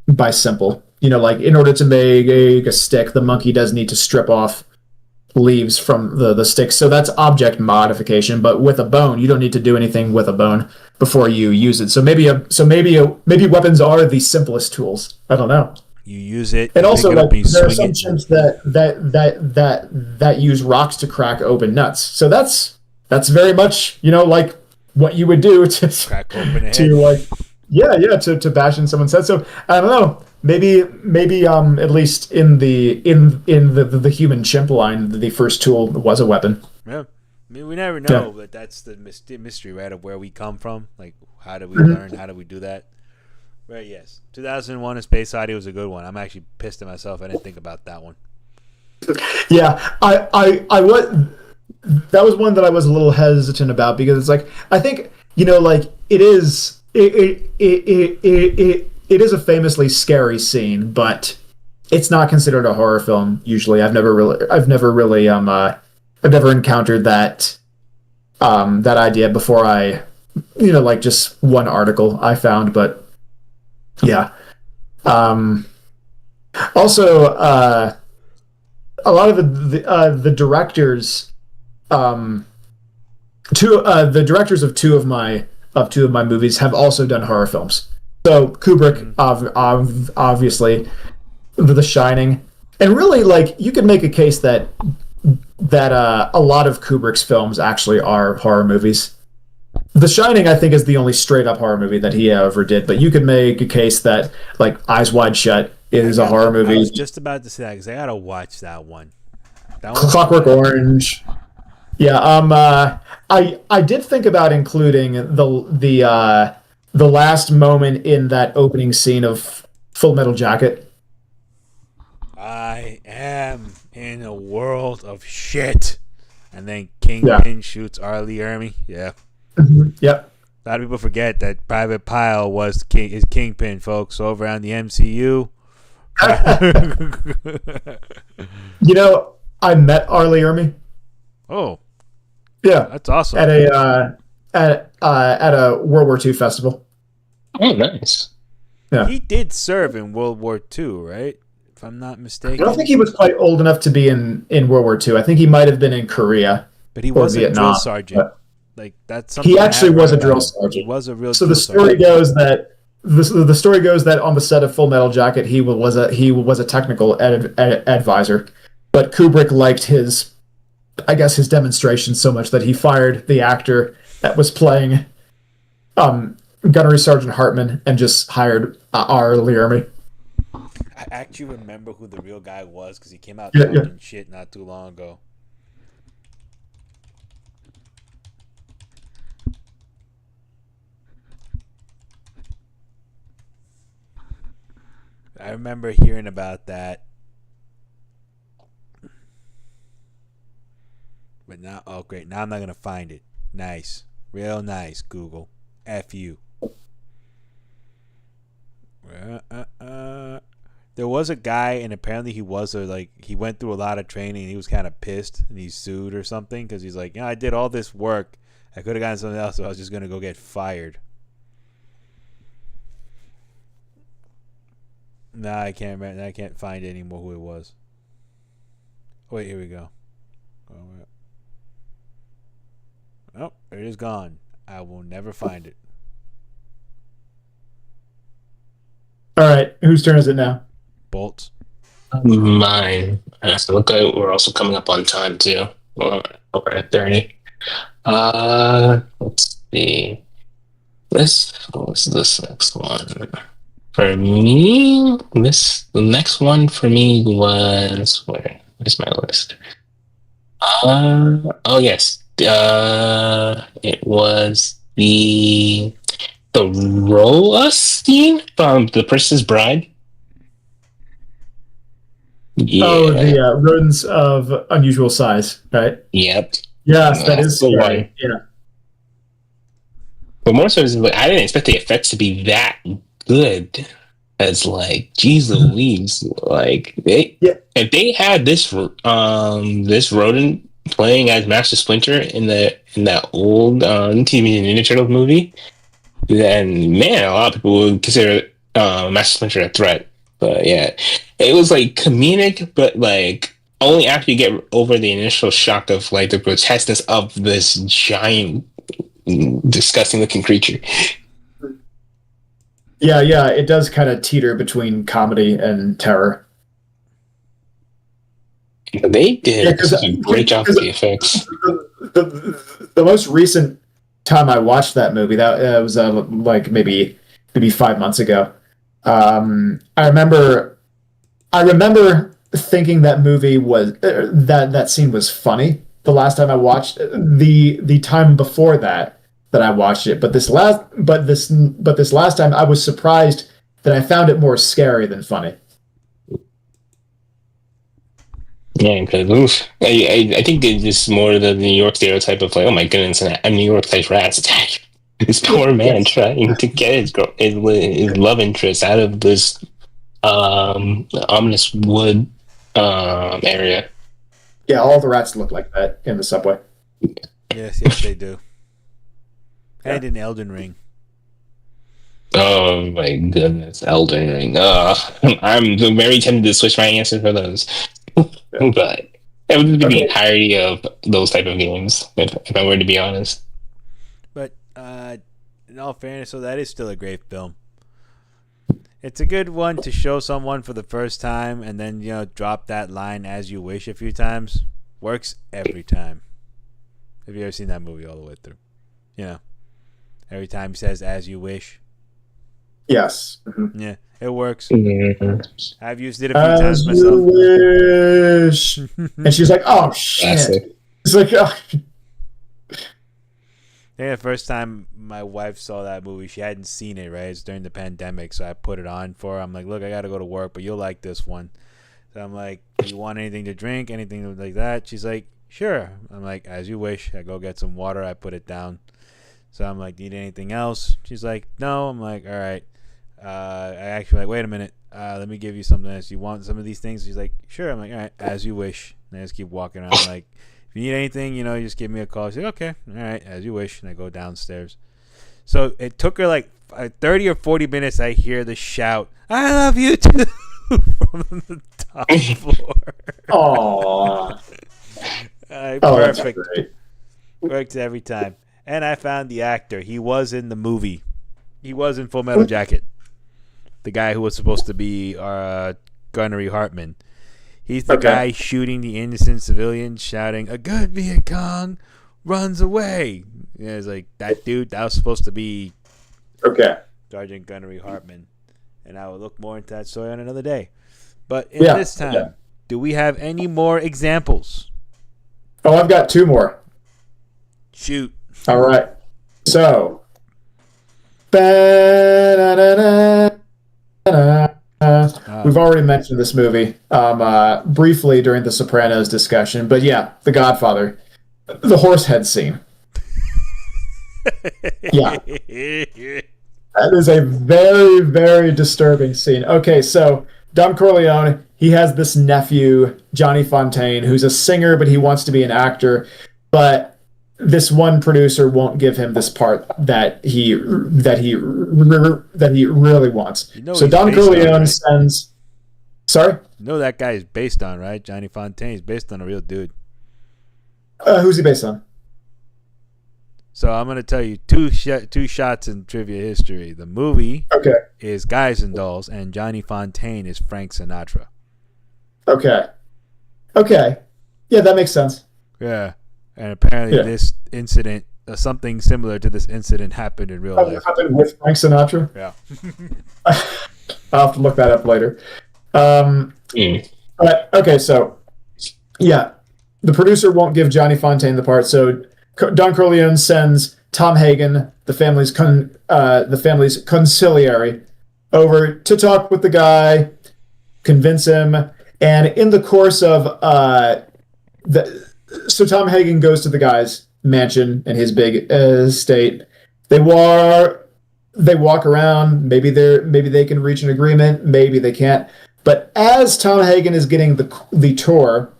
by simple? Like in order to make a stick, the monkey does need to strip off leaves from the sticks, so that's object modification. But with a bone, you don't need to do anything with a bone before you use it. So maybe weapons are the simplest tools. I don't know. You use it, and also like, there are some chimps that use rocks to crack open nuts. So that's very much like what you would do to crack open a head. to bash in someone's head. So I don't know. Maybe at least in the human chimp line, the first tool was a weapon. Yeah. I mean, we never know, but that's the mystery, right, of where we come from. Like, how do we learn? How do we do that? Right, yes. 2001 A Space Odyssey was a good one. I'm actually pissed at myself. I didn't think about that one. Yeah, I was. That was one that I was a little hesitant about because it's like I think like it is a famously scary scene, but it's not considered a horror film usually. I've never really I've never encountered that that idea before. I like just one article I found, but yeah. Also, a lot of the directors, the directors of two of my movies have also done horror films. So Kubrick, obviously, The Shining, and really, like, you could make a case that a lot of Kubrick's films actually are horror movies. The Shining, I think, is the only straight up horror movie that he ever did. But you could make a case that, like, Eyes Wide Shut is a horror movie. I was just about to say that because I gotta watch that one. Clockwork Orange. Yeah. I did think about including the last moment in that opening scene of Full Metal Jacket. I am in a world of shit, and then Kingpin shoots Arlie Ermy. Yeah. Yep. A lot of people forget that Private Pile was his Kingpin, folks, over on the MCU. I met Arlie Ermy. Oh, yeah, that's awesome. At a World War II festival. Oh, nice. Yeah, he did serve in World War II, right? If I'm not mistaken. I don't think he was quite old enough to be in World War II. I think he might have been in Korea, but he was a drill sergeant. Like that's something. He actually was a drill sergeant. He was a real. So the story goes that the story goes that on the set of Full Metal Jacket, he was a technical advisor, but Kubrick liked his demonstration so much that he fired the actor that was playing Gunnery Sergeant Hartman and just hired Arlie Ermy. I actually remember who the real guy was because he came out talking shit not too long ago. I remember hearing about that. But now, oh great, now I'm not going to find it. Nice. Real nice, Google. F you. There was a guy, and apparently he went through a lot of training, and he was kind of pissed, and he sued or something, because he's like, I did all this work. I could have gotten something else, so I was just going to go get fired. Nah, I can't remember. I can't find anymore who it was. Wait, here we go. Oh, it is gone. I will never find it. All right, whose turn is it now? Bolts. Mine. So look, we're also coming up on time too. We're at 30. Let's see. What's this next one? For me, the next one for me was where's my list? Oh yes. It was the Rolla scene from The Princess Bride. Yeah. Oh, the rodents of unusual size, right? Yep. Yes, that is the scary. one. Yeah. But more so, is like, I didn't expect the effects to be that good. As like, geez Louise, like if they had this rodent playing as Master Splinter in that old TV Ninja Turtles movie, then man, a lot of people would consider Master Splinter a threat. But yeah, it was like comedic, but like only after you get over the initial shock of like the grotesqueness of this giant, disgusting looking creature. Yeah, it does kind of teeter between comedy and terror. They did a great job with the effects. The most recent time I watched that movie, that was like maybe 5 months ago. I remember thinking that movie was that scene was funny, the last time I watched the time before that I watched it. But this last time I was surprised that I found it more scary than funny. Yeah, because I think it's just more the New York stereotype of like, oh my goodness, a New York type rats attack. This poor man trying to get his love interest out of this ominous wood area. Yeah, all the rats look like that in the subway. Yes, they do. And in Elden Ring. Oh my goodness, Elden Ring. I'm very tempted to switch my answer for those. But it would be the entirety of those type of games, if I were to be honest. But in all fairness, so that is still a great film. It's a good one to show someone for the first time and then, drop that line as you wish a few times. Works every time. Have you ever seen that movie all the way through? Every time he says as you wish. Yes. Mm-hmm. Yeah, it works. Mm-hmm. I've used it a few times myself. You wish. And she's like, oh, shit. It's like, oh. The first time my wife saw that movie, she hadn't seen it, right? It's during the pandemic, so I put it on for her. I'm like, look, I got to go to work, but you'll like this one. So I'm like, do you want anything to drink, anything like that? She's like, sure. I'm like, as you wish. I go get some water. I put it down. So I'm like, need anything else? She's like, no. I'm like, all right. I actually like, wait a minute. Let me give you something else. You want some of these things? She's like, sure. I'm like, all right, as you wish. And I just keep walking around. I'm like, if you need anything, you just give me a call. She's like, okay, all right, as you wish. And I go downstairs. So it took her like 30 or 40 minutes. I hear the shout, I love you too, from the top floor. Aww. Perfect. Works every time. And I found the actor. He was in the movie. He was in Full Metal Jacket. The guy who was supposed to be Gunnery Hartman. He's the guy shooting the innocent civilians, shouting, a good Viet Cong runs away. Yeah, it's like, that dude, that was supposed to be Sergeant Gunnery Hartman. And I will look more into that story on another day. But in this time, do we have any more examples? Oh, I've got two more. Shoot. All right. So, we've already mentioned this movie briefly during the Sopranos discussion, but yeah, The Godfather, the horse head scene. Yeah. That is a very, very disturbing scene. Okay, so Don Corleone, he has this nephew, Johnny Fontaine, who's a singer, but he wants to be an actor, but this one producer won't give him this part that he really wants. So Don Corleone sends. Sorry? You know that guy is based on, right? Johnny Fontaine is based on a real dude. Who's he based on? So I'm going to tell you two shots in trivia history. The movie is Guys and Dolls, and Johnny Fontaine is Frank Sinatra. Okay. Yeah, that makes sense. Yeah. And apparently this incident, something similar to this incident happened in real life. Happened with Frank Sinatra? Yeah. I'll have to look that up later. But, okay, so, yeah. The producer won't give Johnny Fontaine the part, so Don Corleone sends Tom Hagen, the family's conciliary, over to talk with the guy, convince him, and in the course of so Tom Hagen goes to the guy's mansion in his big estate. They walk around. Maybe they can reach an agreement. Maybe they can't. But as Tom Hagen is getting the tour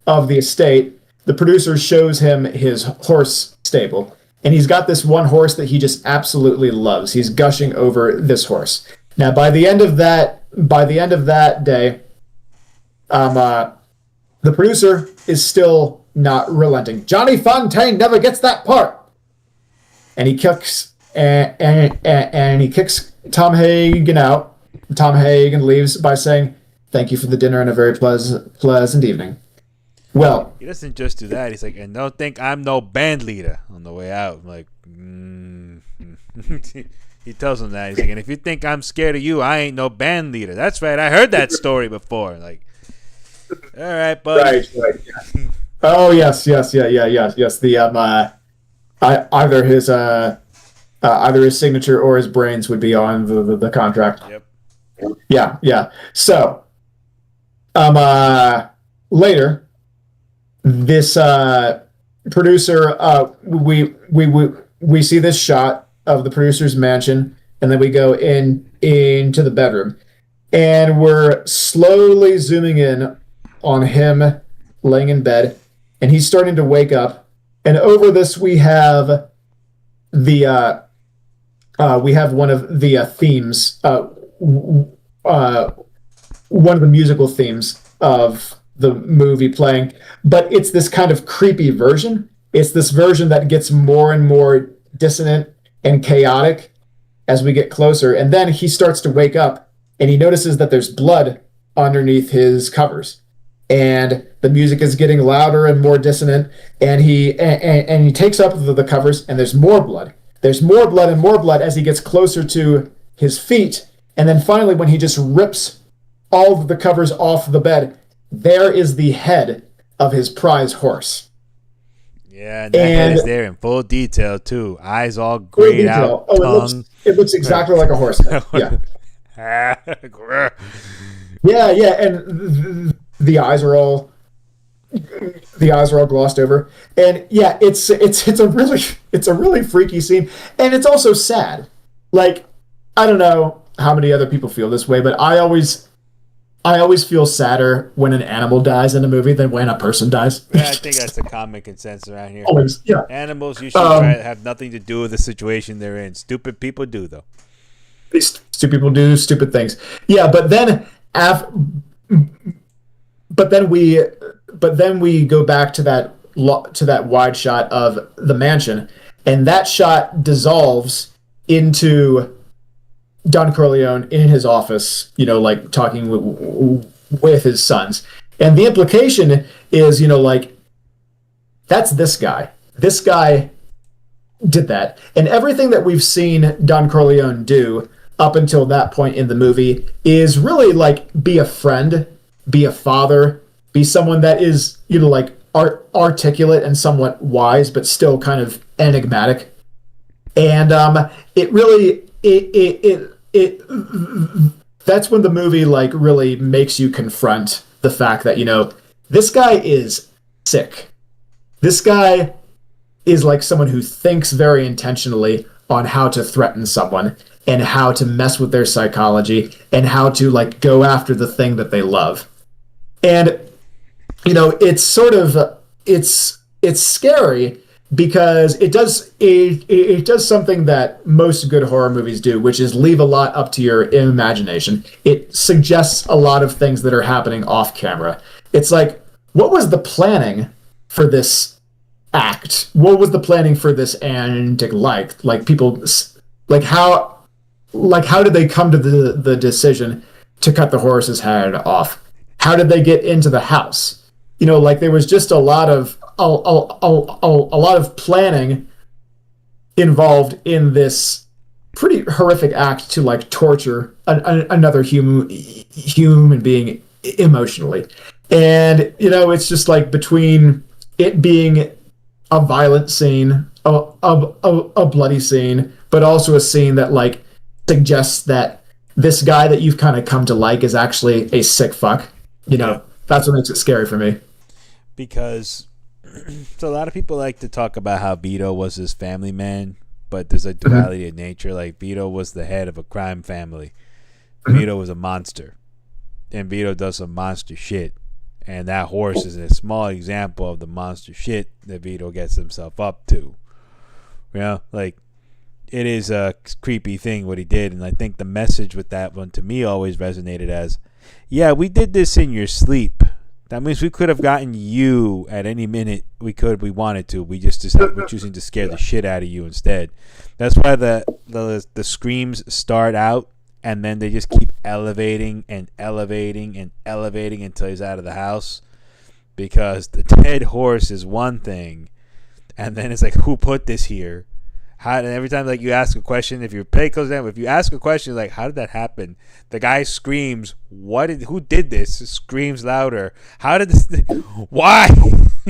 of the estate, the producer shows him his horse stable, and he's got this one horse that he just absolutely loves. He's gushing over this horse. Now, by the end of that day, the producer is still not relenting. Johnny Fontaine never gets that part, and he kicks and he kicks Tom Hagen out. Tom Hagen leaves by saying, "Thank you for the dinner and a very pleasant evening." Well, he doesn't just do that. He's like, "And don't think I'm no band leader." On the way out, I'm like, he tells him that. He's like, "And if you think I'm scared of you, I ain't no band leader." That's right. I heard that story before. Like, all right, buddy. Right. Yeah. Oh yes, yes, yeah, yeah, yes, yes. The either his signature or his brains would be on the contract. Yep. Yeah, yeah. So later this producer we see this shot of the producer's mansion, and then we go into the bedroom, and we're slowly zooming in on him laying in bed, and he's starting to wake up. And over this, we have one of the themes, one of the musical themes of the movie playing, but it's this kind of creepy version. It's this version that gets more and more dissonant and chaotic as we get closer. And then he starts to wake up, and he notices that there's blood underneath his covers. And the music is getting louder and more dissonant, and he takes up the covers, and there's more blood. There's more blood and more blood as he gets closer to his feet. And then finally, when he just rips all of the covers off the bed, there is the head of his prize horse. Yeah, and that head is there in full detail too. Eyes all grayed out. Tongue. It looks exactly like a horse head. Yeah. Yeah, and the eyes are all glossed over. And yeah, it's a really freaky scene, and it's also sad. Like, I don't know how many other people feel this way, but I always feel sadder when an animal dies in a movie than when a person dies. Yeah, I think that's the common consensus around here. Always, yeah. Animals usually try to have nothing to do with the situation they're in. Stupid people do, though. These stupid people do stupid things. Yeah, but then we go back to that wide shot of the mansion, and that shot dissolves into Don Corleone in his office, like talking with his sons. And the implication is, like, that's this guy. This guy did that. And everything that we've seen Don Corleone do up until that point in the movie is really, like, be a friend, be a father, be someone that is, like, articulate and somewhat wise, but still kind of enigmatic. And it really... that's when the movie, like, really makes you confront the fact that, this guy is sick. This guy is like someone who thinks very intentionally on how to threaten someone and how to mess with their psychology and how to, like, go after the thing that they love. And, it's sort of, it's scary, because it does something that most good horror movies do, which is leave a lot up to your imagination. It suggests a lot of things that are happening off camera. It's like, what was the planning for this act? What was the planning for this antic like? Like, people, like how did they come to the decision to cut the horse's head off? How did they get into the house? Like, there was just a lot of planning involved in this pretty horrific act to, like, torture another human being emotionally. And, it's just like, between it being a violent scene, a bloody scene, but also a scene that, like, suggests that this guy that you've kind of come to like is actually a sick fuck. That's what makes it scary for me. Because so a lot of people like to talk about how Vito was his family man, but there's a duality of nature. Like, Vito was the head of a crime family. Vito was a monster, and Vito does some monster shit. And that horse is a small example of the monster shit that Vito gets himself up to. Like, it is a creepy thing what he did, and I think the message with that one to me always resonated as, yeah, we did this in your sleep. That means we could have gotten you at any minute we wanted to. We're choosing to scare the shit out of you instead. That's why the screams start out, and then they just keep elevating and elevating and elevating until he's out of the house. Because the dead horse is one thing, and then it's like, who put this here? And every time like you ask a question, if you pay close down, if you ask a question like, how did that happen? The guy screams, who did this? Screams louder. How did this why?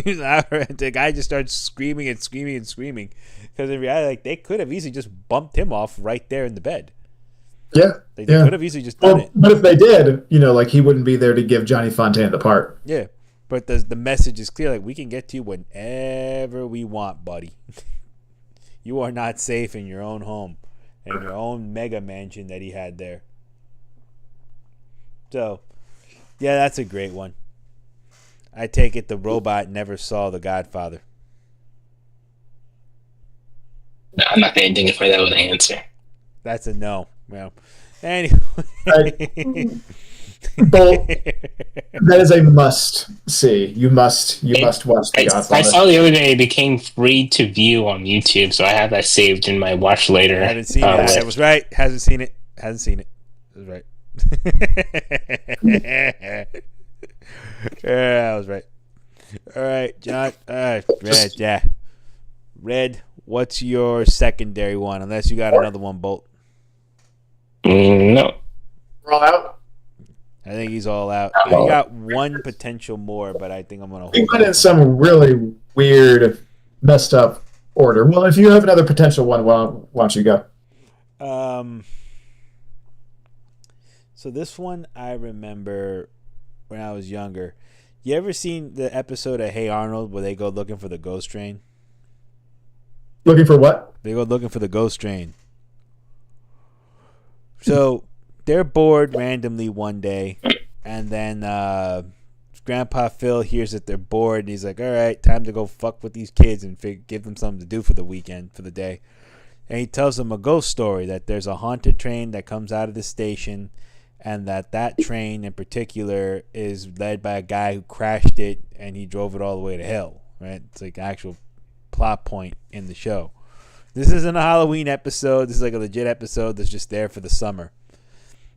Louder. And the guy just starts screaming and screaming and screaming. Because in reality, like, they could have easily just bumped him off right there in the bed. Yeah. They could have easily just done it. But if they did, like he wouldn't be there to give Johnny Fontaine the part. Yeah. But the message is clear. Like, we can get to you whenever we want, buddy. You are not safe in your own home and your own mega mansion that he had there. So, yeah, that's a great one. I take it the robot never saw The Godfather. No, I'm not going to identify that with an answer. That's a no. Well, anyway. Bolt, that is a must see. You must watch The Godfather. I saw the other day it became free to view on YouTube, so I have that saved in my watch later. I haven't seen it. I was right. Hasn't seen it. It was right. Yeah, I was right. All right, John. Red, yeah. Red, what's your secondary one? Unless you got another one, Bolt. No. We're all out. I think he's all out. He got one potential more, but I think I'm going to We hold went it. in some really weird, messed up order. Well, if you have another potential one, why don't you go? So this one I remember when I was younger. You ever seen the episode of Hey Arnold where they go looking for the ghost train? Looking for what? They go looking for the ghost train. So they're bored randomly one day, and then Grandpa Phil hears that they're bored, and he's like, all right, time to go fuck with these kids and give them something to do for the weekend, for the day. And he tells them a ghost story, that there's a haunted train that comes out of the station, and that train in particular is led by a guy who crashed it, and he drove it all the way to hell, right? It's like an actual plot point in the show. This isn't a Halloween episode. This is like a legit episode that's just there for the summer.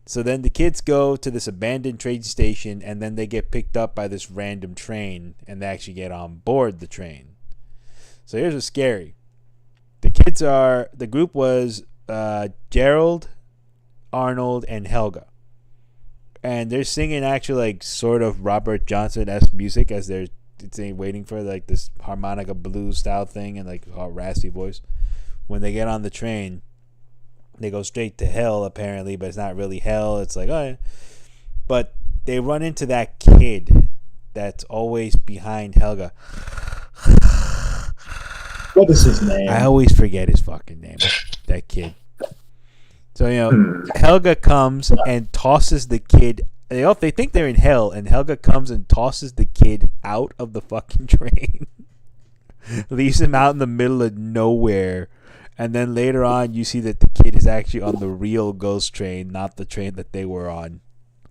So then the kids go to this abandoned train station, and then they get picked up by this random train, and they actually get on board the train. So here's what's scary. The group was Gerald, Arnold, and Helga. And they're singing actually like sort of Robert Johnson-esque music as they're waiting for like this harmonica blues style thing and like a raspy voice. When they get on the train, they go straight to hell apparently, but it's not really hell. It's like, oh yeah. But they run into that kid that's always behind Helga. What is his name? I always forget his fucking name. That kid. So, Helga comes and tosses the kid. They think they're in hell, and Helga comes and tosses the kid out of the fucking train. Leaves him out in the middle of nowhere. And then later on, you see that the kid is actually on the real ghost train, not the train that they were on.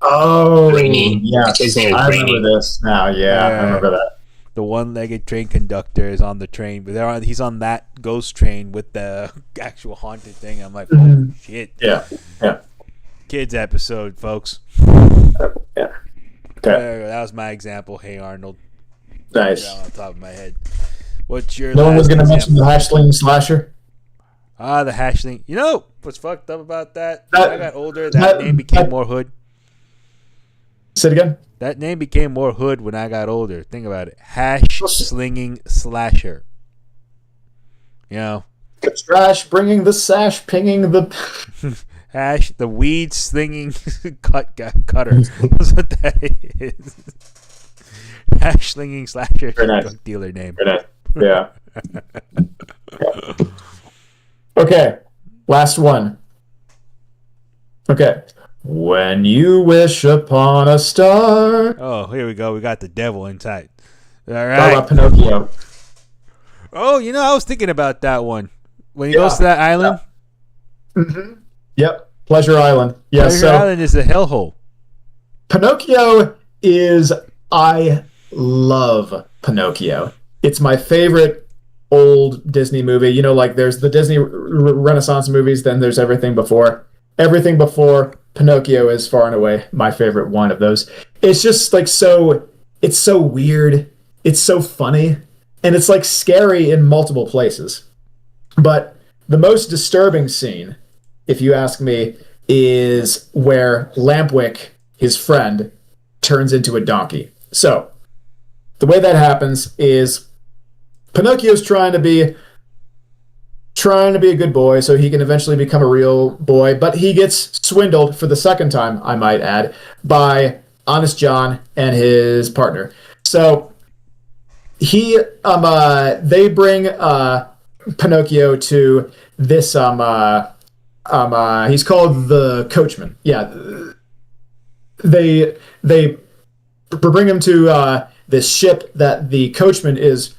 Oh, Brainy. yeah. His name is I Brainy. remember this now. Yeah, I remember that. The one-legged train conductor is on the train, but he's on that ghost train with the actual haunted thing. I'm like, oh, shit. Yeah. Kids episode, folks. Yeah. Okay. That was my example. Hey, Arnold. Nice. On the top of my head. What's your No one was last going to mention example? the Hashling Slasher. The Hashling. You know what's fucked up about that? When I got older, that name became more hood. Say it again. That name became more hood when I got older. Think about it. Hash slinging slasher. You know. The trash bringing the sash, pinging the... Hash, the weed slinging cutter. That's what that is. Hash slinging slasher. Very nice. Drug dealer name. Yeah. Okay. Last one. Okay. When you wish upon a star. Oh, here we go. We got the devil inside. All Talk right. about Pinocchio. Oh, I was thinking about that one. When he goes to that island. Mm-hmm. Yep. Pleasure Island. Yeah. Pleasure Island is a hellhole. Pinocchio is... I love Pinocchio. It's my favorite old Disney movie. Like there's the Disney Renaissance movies, then there's everything before. Everything before Pinocchio is far and away my favorite one of those. It's just like it's so weird. It's so funny. And it's like scary in multiple places. But the most disturbing scene, if you ask me, is where Lampwick, his friend, turns into a donkey. So, the way that happens is Pinocchio's trying to be a good boy so he can eventually become a real boy, but he gets swindled for the second time, I might add, by Honest John and his partner. So they bring Pinocchio to this he's called the coachman. Yeah. They bring him to this ship that the coachman is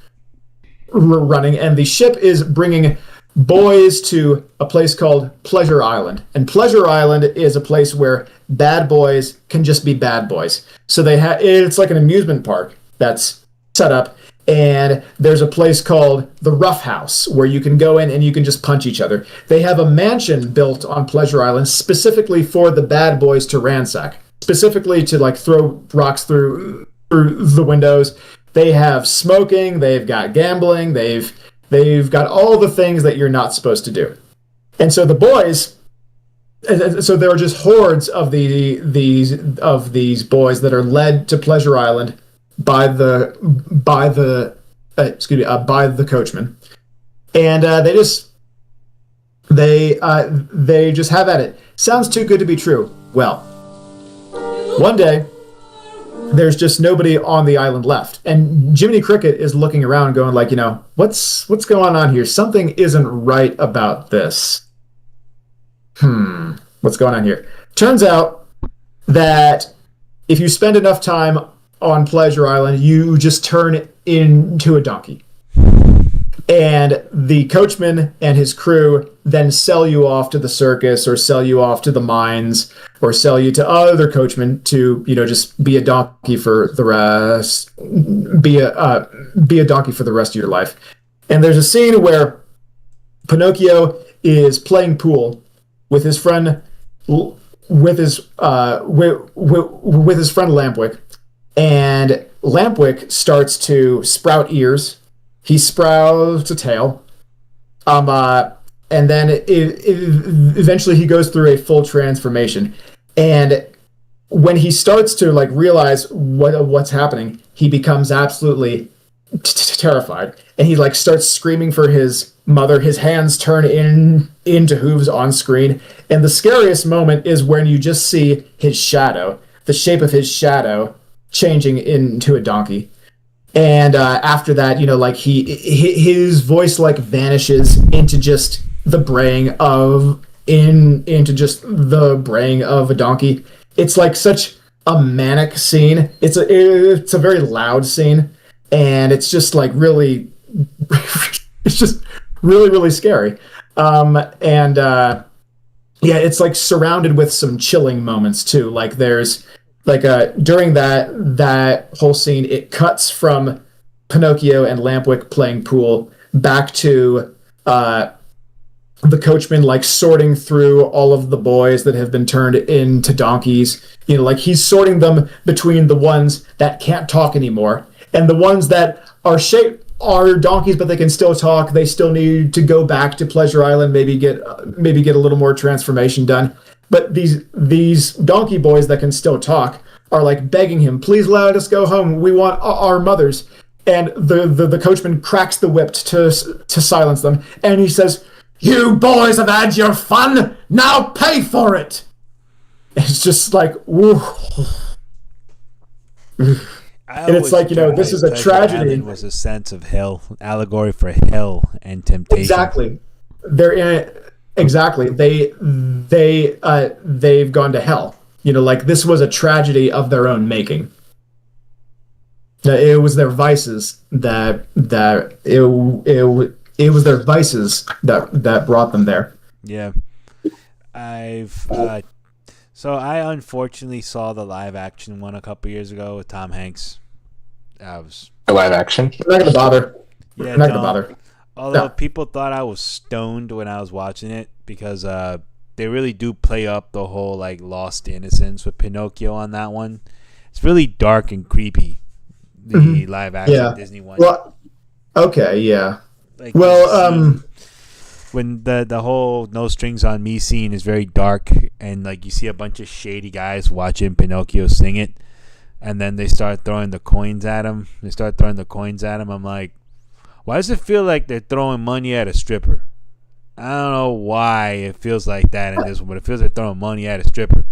running, and the ship is bringing boys to a place called Pleasure Island. And Pleasure Island is a place where bad boys can just be bad boys. So it's like an amusement park that's set up, and there's a place called the Rough House where you can go in and you can just punch each other. They have a mansion built on Pleasure Island specifically for the bad boys to ransack, specifically to like throw rocks through the windows. They have smoking, they've got gambling, they've got all the things that you're not supposed to do. And so the boys, so there are just hordes of these boys that are led to Pleasure Island by the coachman, and they just have at it. Sounds too good to be true. Well, one day there's just nobody on the island left, and Jiminy Cricket is looking around going like, what's going on here? Something isn't right about this. What's going on here? Turns out that if you spend enough time on Pleasure Island, you just turn into a donkey. And the coachman and his crew then sell you off to the circus, or sell you off to the mines, or sell you to other coachmen to, just be a donkey for the rest, be a donkey for the rest of your life. And there's a scene where Pinocchio is playing pool with his friend, with his friend Lampwick, and Lampwick starts to sprout ears. He sprouts a tail, and then eventually he goes through a full transformation. And when he starts to realize what's happening, he becomes absolutely terrified, and he starts screaming for his mother. His hands turn into hooves on screen, and the scariest moment is when you just see his shadow, the shape of his shadow, changing into a donkey. And after that, his voice vanishes into just the braying of a donkey. It's such a manic scene. It's a very loud scene, and it's just really it's just really scary. It's surrounded with some chilling moments too. There's during that whole scene, it cuts from Pinocchio and Lampwick playing pool back to the coachman sorting through all of the boys that have been turned into donkeys. He's sorting them between the ones that can't talk anymore and the ones that are donkeys, but they can still talk. They still need to go back to Pleasure Island, maybe get a little more transformation done. But these donkey boys that can still talk are begging him, please let us go home. We want our mothers. And the coachman cracks the whip to silence them. And he says, you boys have had your fun. Now pay for it. It's just woo. And it's this is a tragedy. Island was a sense of hell, allegory for hell and temptation. Exactly. They're in it. Exactly. They've gone to hell. This was a tragedy of their own making. It was their vices that brought them there. Yeah. So I unfortunately saw the live action one a couple years ago with Tom Hanks. A live action? We're not gonna bother. Yeah, We're not gonna bother. Although people thought I was stoned when I was watching it because they really do play up the whole lost innocence with Pinocchio on that one. It's really dark and creepy. The live action Disney one. Well, okay, yeah. when the whole No Strings on Me scene is very dark, and like you see a bunch of shady guys watching Pinocchio sing it, and then they start throwing the coins at him. I'm like, why does it feel like they're throwing money at a stripper? I don't know why it feels like that in this one, but it feels like throwing money at a stripper.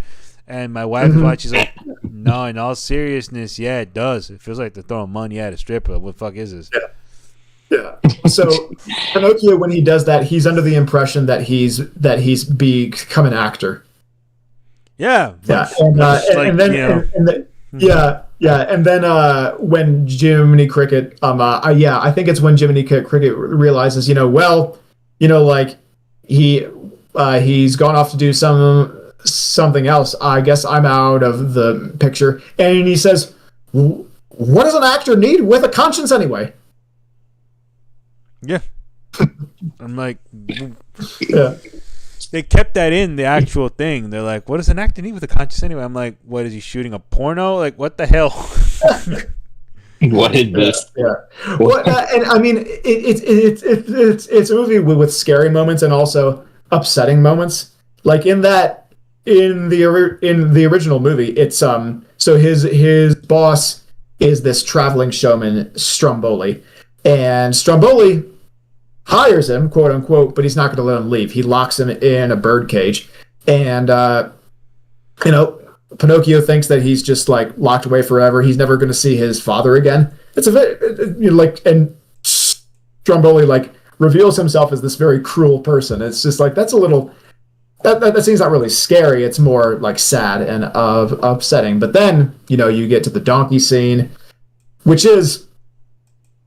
And my wife is watching. She's like, no, in all seriousness, yeah, it does. It feels like they're throwing money at a stripper. What the fuck is this? Yeah. So Pinocchio, when he does that, he's under the impression that he's become an actor. Yeah. Yeah. And then when Jiminy Cricket, I think it's when Jiminy Cricket realizes, like he's gone off to do something else. I guess I'm out of the picture. And he says, "What does an actor need with a conscience anyway?" Yeah. I'm like, Yeah. they kept that in the actual thing. They're like, what does an actor need with a conscience anyway? I'm like, what is he shooting, a porno? Like, what the hell? What is this? Yeah. Well, and I mean, it's a movie with scary moments and also upsetting moments. Like in the original movie, it's so his boss is this traveling showman Stromboli, and Stromboli hires him, quote unquote, but he's not going to let him leave. He locks him in a bird cage, and Pinocchio thinks that he's just like locked away forever. He's never going to see his father again. It's and Stromboli like reveals himself as this very cruel person. It's just like that's a little that scene's not really scary. It's more like sad and upsetting. But then you get to the donkey scene, which is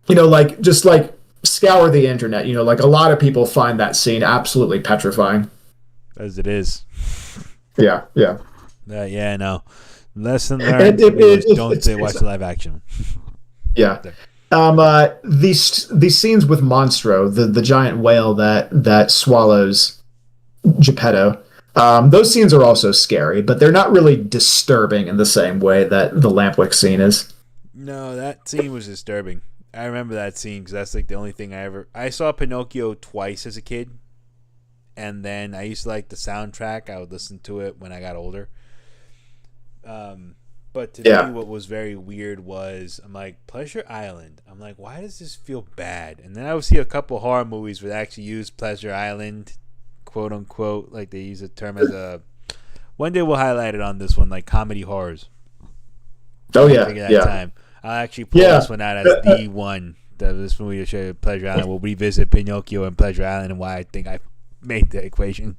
just like scour the internet. Like a lot of people find that scene absolutely petrifying. As it is. Yeah. Yeah, no. Lesson learned. Don't watch the live action. Yeah. These scenes with Monstro, the giant whale that swallows Geppetto, those scenes are also scary, but they're not really disturbing in the same way that the Lampwick scene is. No, that scene was disturbing. I remember that scene because that's like the only thing I saw Pinocchio twice as a kid, and then I used to like the soundtrack. I would listen to it when I got older. But to me, what was very weird was I'm like, Pleasure Island. I'm like, why does this feel bad? And then I would see a couple horror movies where they actually use Pleasure Island, quote unquote, like they use a term as a. One day we'll highlight it on this one, like comedy horrors. Oh yeah, time. I'll actually pull this one out as the one. This movie will show you Pleasure Island. We'll revisit Pinocchio and Pleasure Island and why I think I made the equation.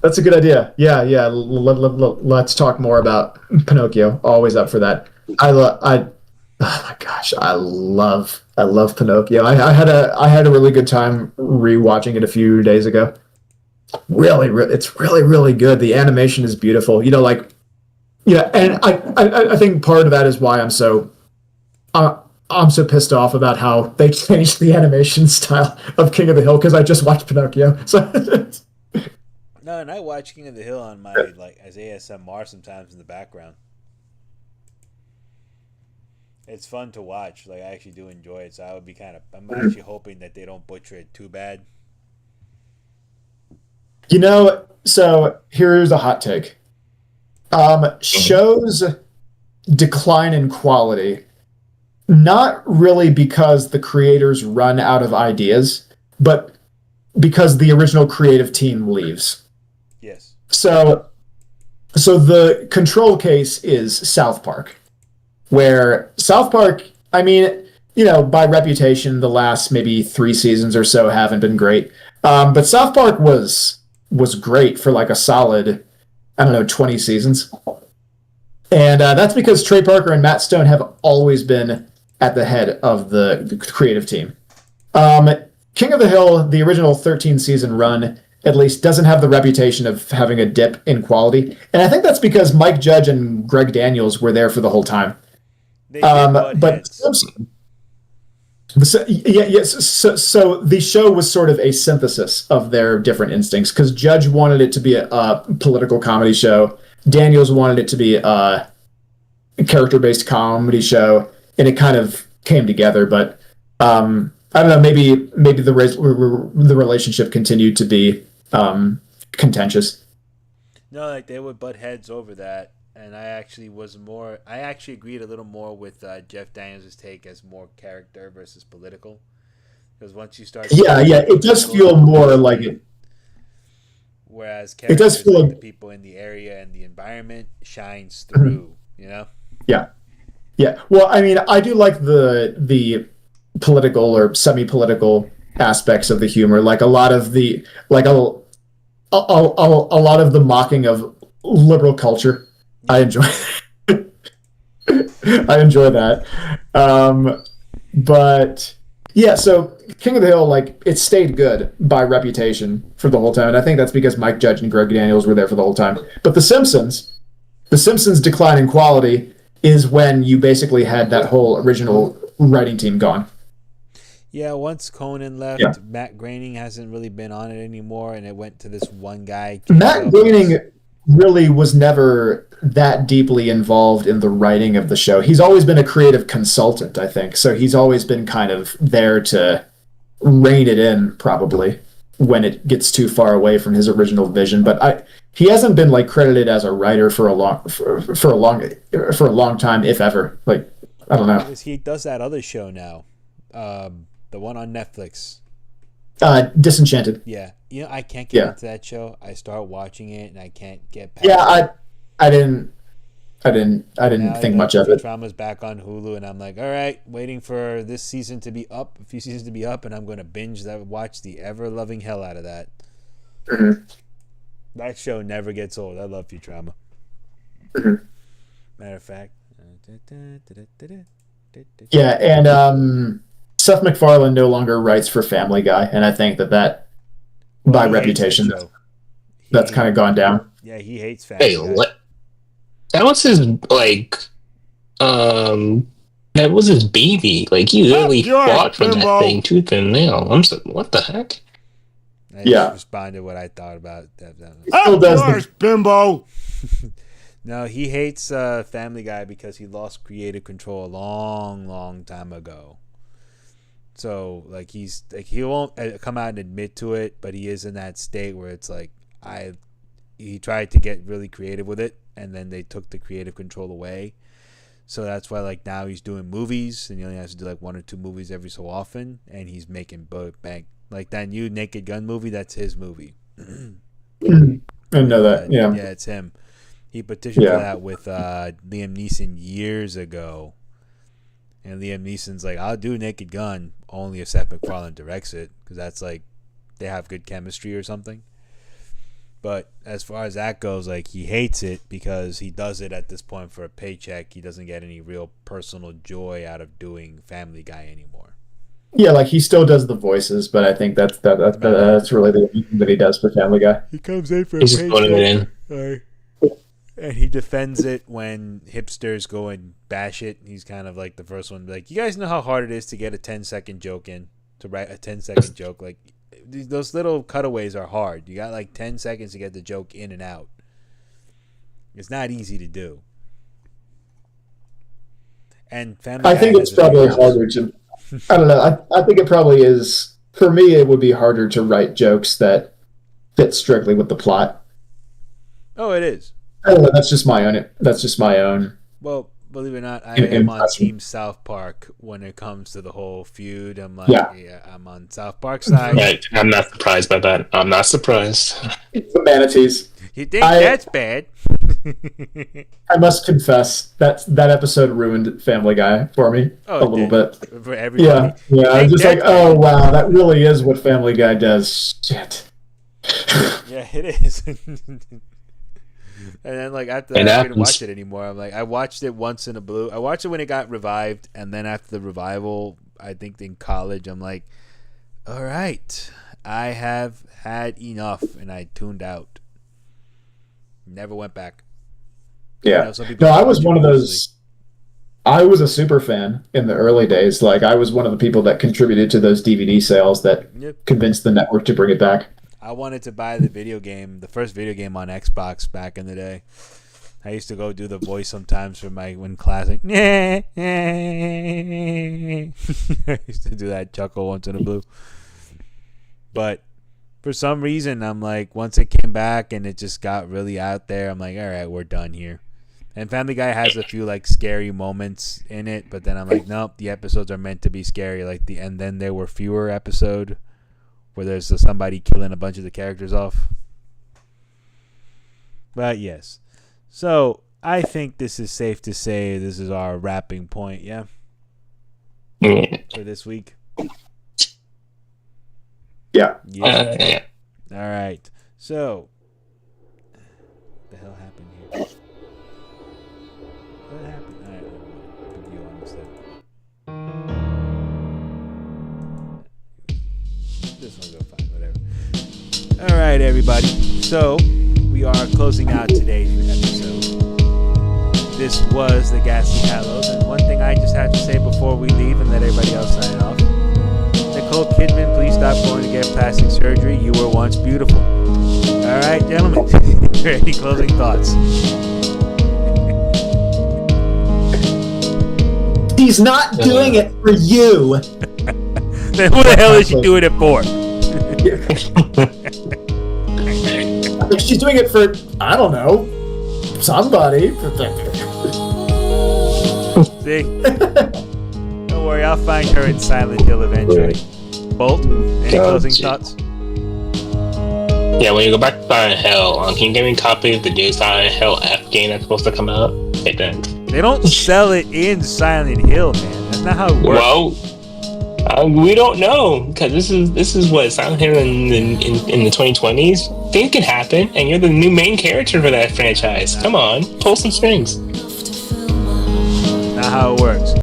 That's a good idea. Yeah. Let's talk more about Pinocchio. Always up for that. Oh my gosh, I love Pinocchio. I had a really good time rewatching it a few days ago. It's really good. The animation is beautiful. And I think part of that is why I'm so pissed off about how they changed the animation style of King of the Hill because I just watched Pinocchio. So. No, and I watch King of the Hill on my as ASMR sometimes in the background. It's fun to watch. Like I actually do enjoy it. So I'm actually hoping that they don't butcher it too bad. So here's a hot take. Shows decline in quality, not really because the creators run out of ideas, but because the original creative team leaves. Yes. So the control case is South Park, where South Park, I mean, by reputation, the last maybe 3 seasons or so haven't been great. But South Park was great for like a solid, 20 seasons. And that's because Trey Parker and Matt Stone have always been at the head of the creative team. King of the Hill, the original 13-season run, at least doesn't have the reputation of having a dip in quality. And I think that's because Mike Judge and Greg Daniels were there for the whole time. But so the show was sort of a synthesis of their different instincts because Judge wanted it to be a political comedy show. Daniels wanted it to be a character-based comedy show, and it kind of came together. But I don't know. Maybe the relationship continued to be contentious. No, like they would butt heads over that, and I actually agreed a little more with Jeff Daniels' take as more character versus political. Because once you start, Yeah, it does feel more like it. Whereas It does characters feel like like, the people in the area and the environment shines through. You know. yeah, yeah. Well, I mean, I do like the political or semi-political aspects of the humor, like a lot of the like a lot of the mocking of liberal culture. I enjoy. I enjoy that. But yeah, so King of the Hill, like it stayed good by reputation for the whole time, and I think that's because Mike Judge and Greg Daniels were there for the whole time. But The Simpsons' decline in quality is when you basically had that whole original writing team gone. Yeah, once Conan left, Yeah. Matt Groening hasn't really been on it anymore, and it went to this one guy. Matt Groening really was never that deeply involved in the writing of the show. He's always been a creative consultant, I think. So he's always been kind of there to rein it in, probably, when it gets too far away from his original vision. But he hasn't been like credited as a writer for a long time, if ever. Like, I don't know. He does that other show now, the one on Netflix. Disenchanted. Yeah, I can't get into that show. I start watching it and I can't get past. Yeah, I didn't think much of it. Futurama's back on Hulu, and I'm like, all right, waiting for this season to be up, a few seasons to be up, and I'm going to watch the ever-loving hell out of that. Mm-hmm. That show never gets old. I love Futurama. Mm-hmm. Matter of fact. Yeah, and Seth MacFarlane no longer writes for Family Guy, and I think that by reputation, that's kind of gone down. Yeah, he hates Family Guy. What? That was his that was his baby. Like he literally fought for that thing tooth and nail. What the heck? I just responded what I thought about that. Still does bimbo. No, he hates Family Guy because he lost creative control a long time ago. So like he won't come out and admit to it, but he is in that state where it's like he tried to get really creative with it, and then they took the creative control away. So that's why like now he's doing movies, and he only has to do like 1 or 2 movies every so often, and he's making bank. Like that new Naked Gun movie, that's his movie. I know that. Yeah, it's him. He petitioned for that with Liam Neeson years ago. And Liam Neeson's like, I'll do Naked Gun only if Seth MacFarlane directs it, because that's like they have good chemistry or something. But as far as that goes, like he hates it because he does it at this point for a paycheck. He doesn't get any real personal joy out of doing Family Guy anymore. Yeah, like he still does the voices, but I think that's really the only thing that he does for Family Guy. He comes in for a He's just putting it paycheck. And he defends it when hipsters go and bash it. He's kind of like the first one. Like, you guys know how hard it is to get a 10-second joke in, to write a 10-second joke. Like, those little cutaways are hard. You got like 10 seconds to get the joke in and out. It's not easy to do. And Family Guy, I think it's probably harder to. I don't know. I think it probably is. For me, it would be harder to write jokes that fit strictly with the plot. Oh, it is. I don't know. That's just my own. Well, believe it or not, I am on Team South Park when it comes to the whole feud. I'm like, I'm on South Park's side. Right. I'm not surprised by that. I'm not surprised. The manatees. You think that's bad? I must confess that episode ruined Family Guy for me a little bit. For everybody. Yeah. I'm just like, oh wow, that really is what Family Guy does. Shit. Yeah, it is. And then, like, after that, I didn't watch it anymore. I'm like, I watched it once in a blue. I watched it when it got revived, and then after the revival, I think in college, I'm like, all right, I have had enough, and I tuned out. Never went back. Yeah. No, I was one of those. I was a super fan in the early days. Like, I was one of the people that contributed to those DVD sales that convinced the network to bring it back. I wanted to buy the first video game on Xbox back in the day. I used to go do the voice sometimes for when classic. I used to do that chuckle once in a blue. But for some reason, I'm like, once it came back and it just got really out there, I'm like, all right, we're done here. And Family Guy has a few like scary moments in it, but then I'm like, nope, the episodes are meant to be scary. And then there were fewer episodes where there's somebody killing a bunch of the characters off. But yes. So I think this is safe to say this is our wrapping point, yeah? For this week. Yeah. Yeah. All right. So, what the hell happened here? What happened? All right. I'll give you on instead. This one's go fine. Whatever. All right, everybody. So, we are closing out today's episode. This was the Ghastly Hallows, and one thing I just have to say before we leave and let everybody else sign off. Nicole Kidman, please stop going to get plastic surgery. You were once beautiful. All right, gentlemen. Any closing thoughts? He's not doing it for you. Then who the hell is she doing it for? She's doing it for, I don't know, somebody. See? Don't worry, I'll find her in Silent Hill eventually. Bolt, any closing thoughts? Yeah, when you go back to Silent Hill, can you give me a copy of the new Silent Hill F game that's supposed to come out? Hey, thanks. They don't sell it in Silent Hill, man. That's not how it works. Well, we don't know, because this is what Silent Hill in the 2020s. Things can happen, and you're the new main character for that franchise. Come on, pull some strings. Not how it works.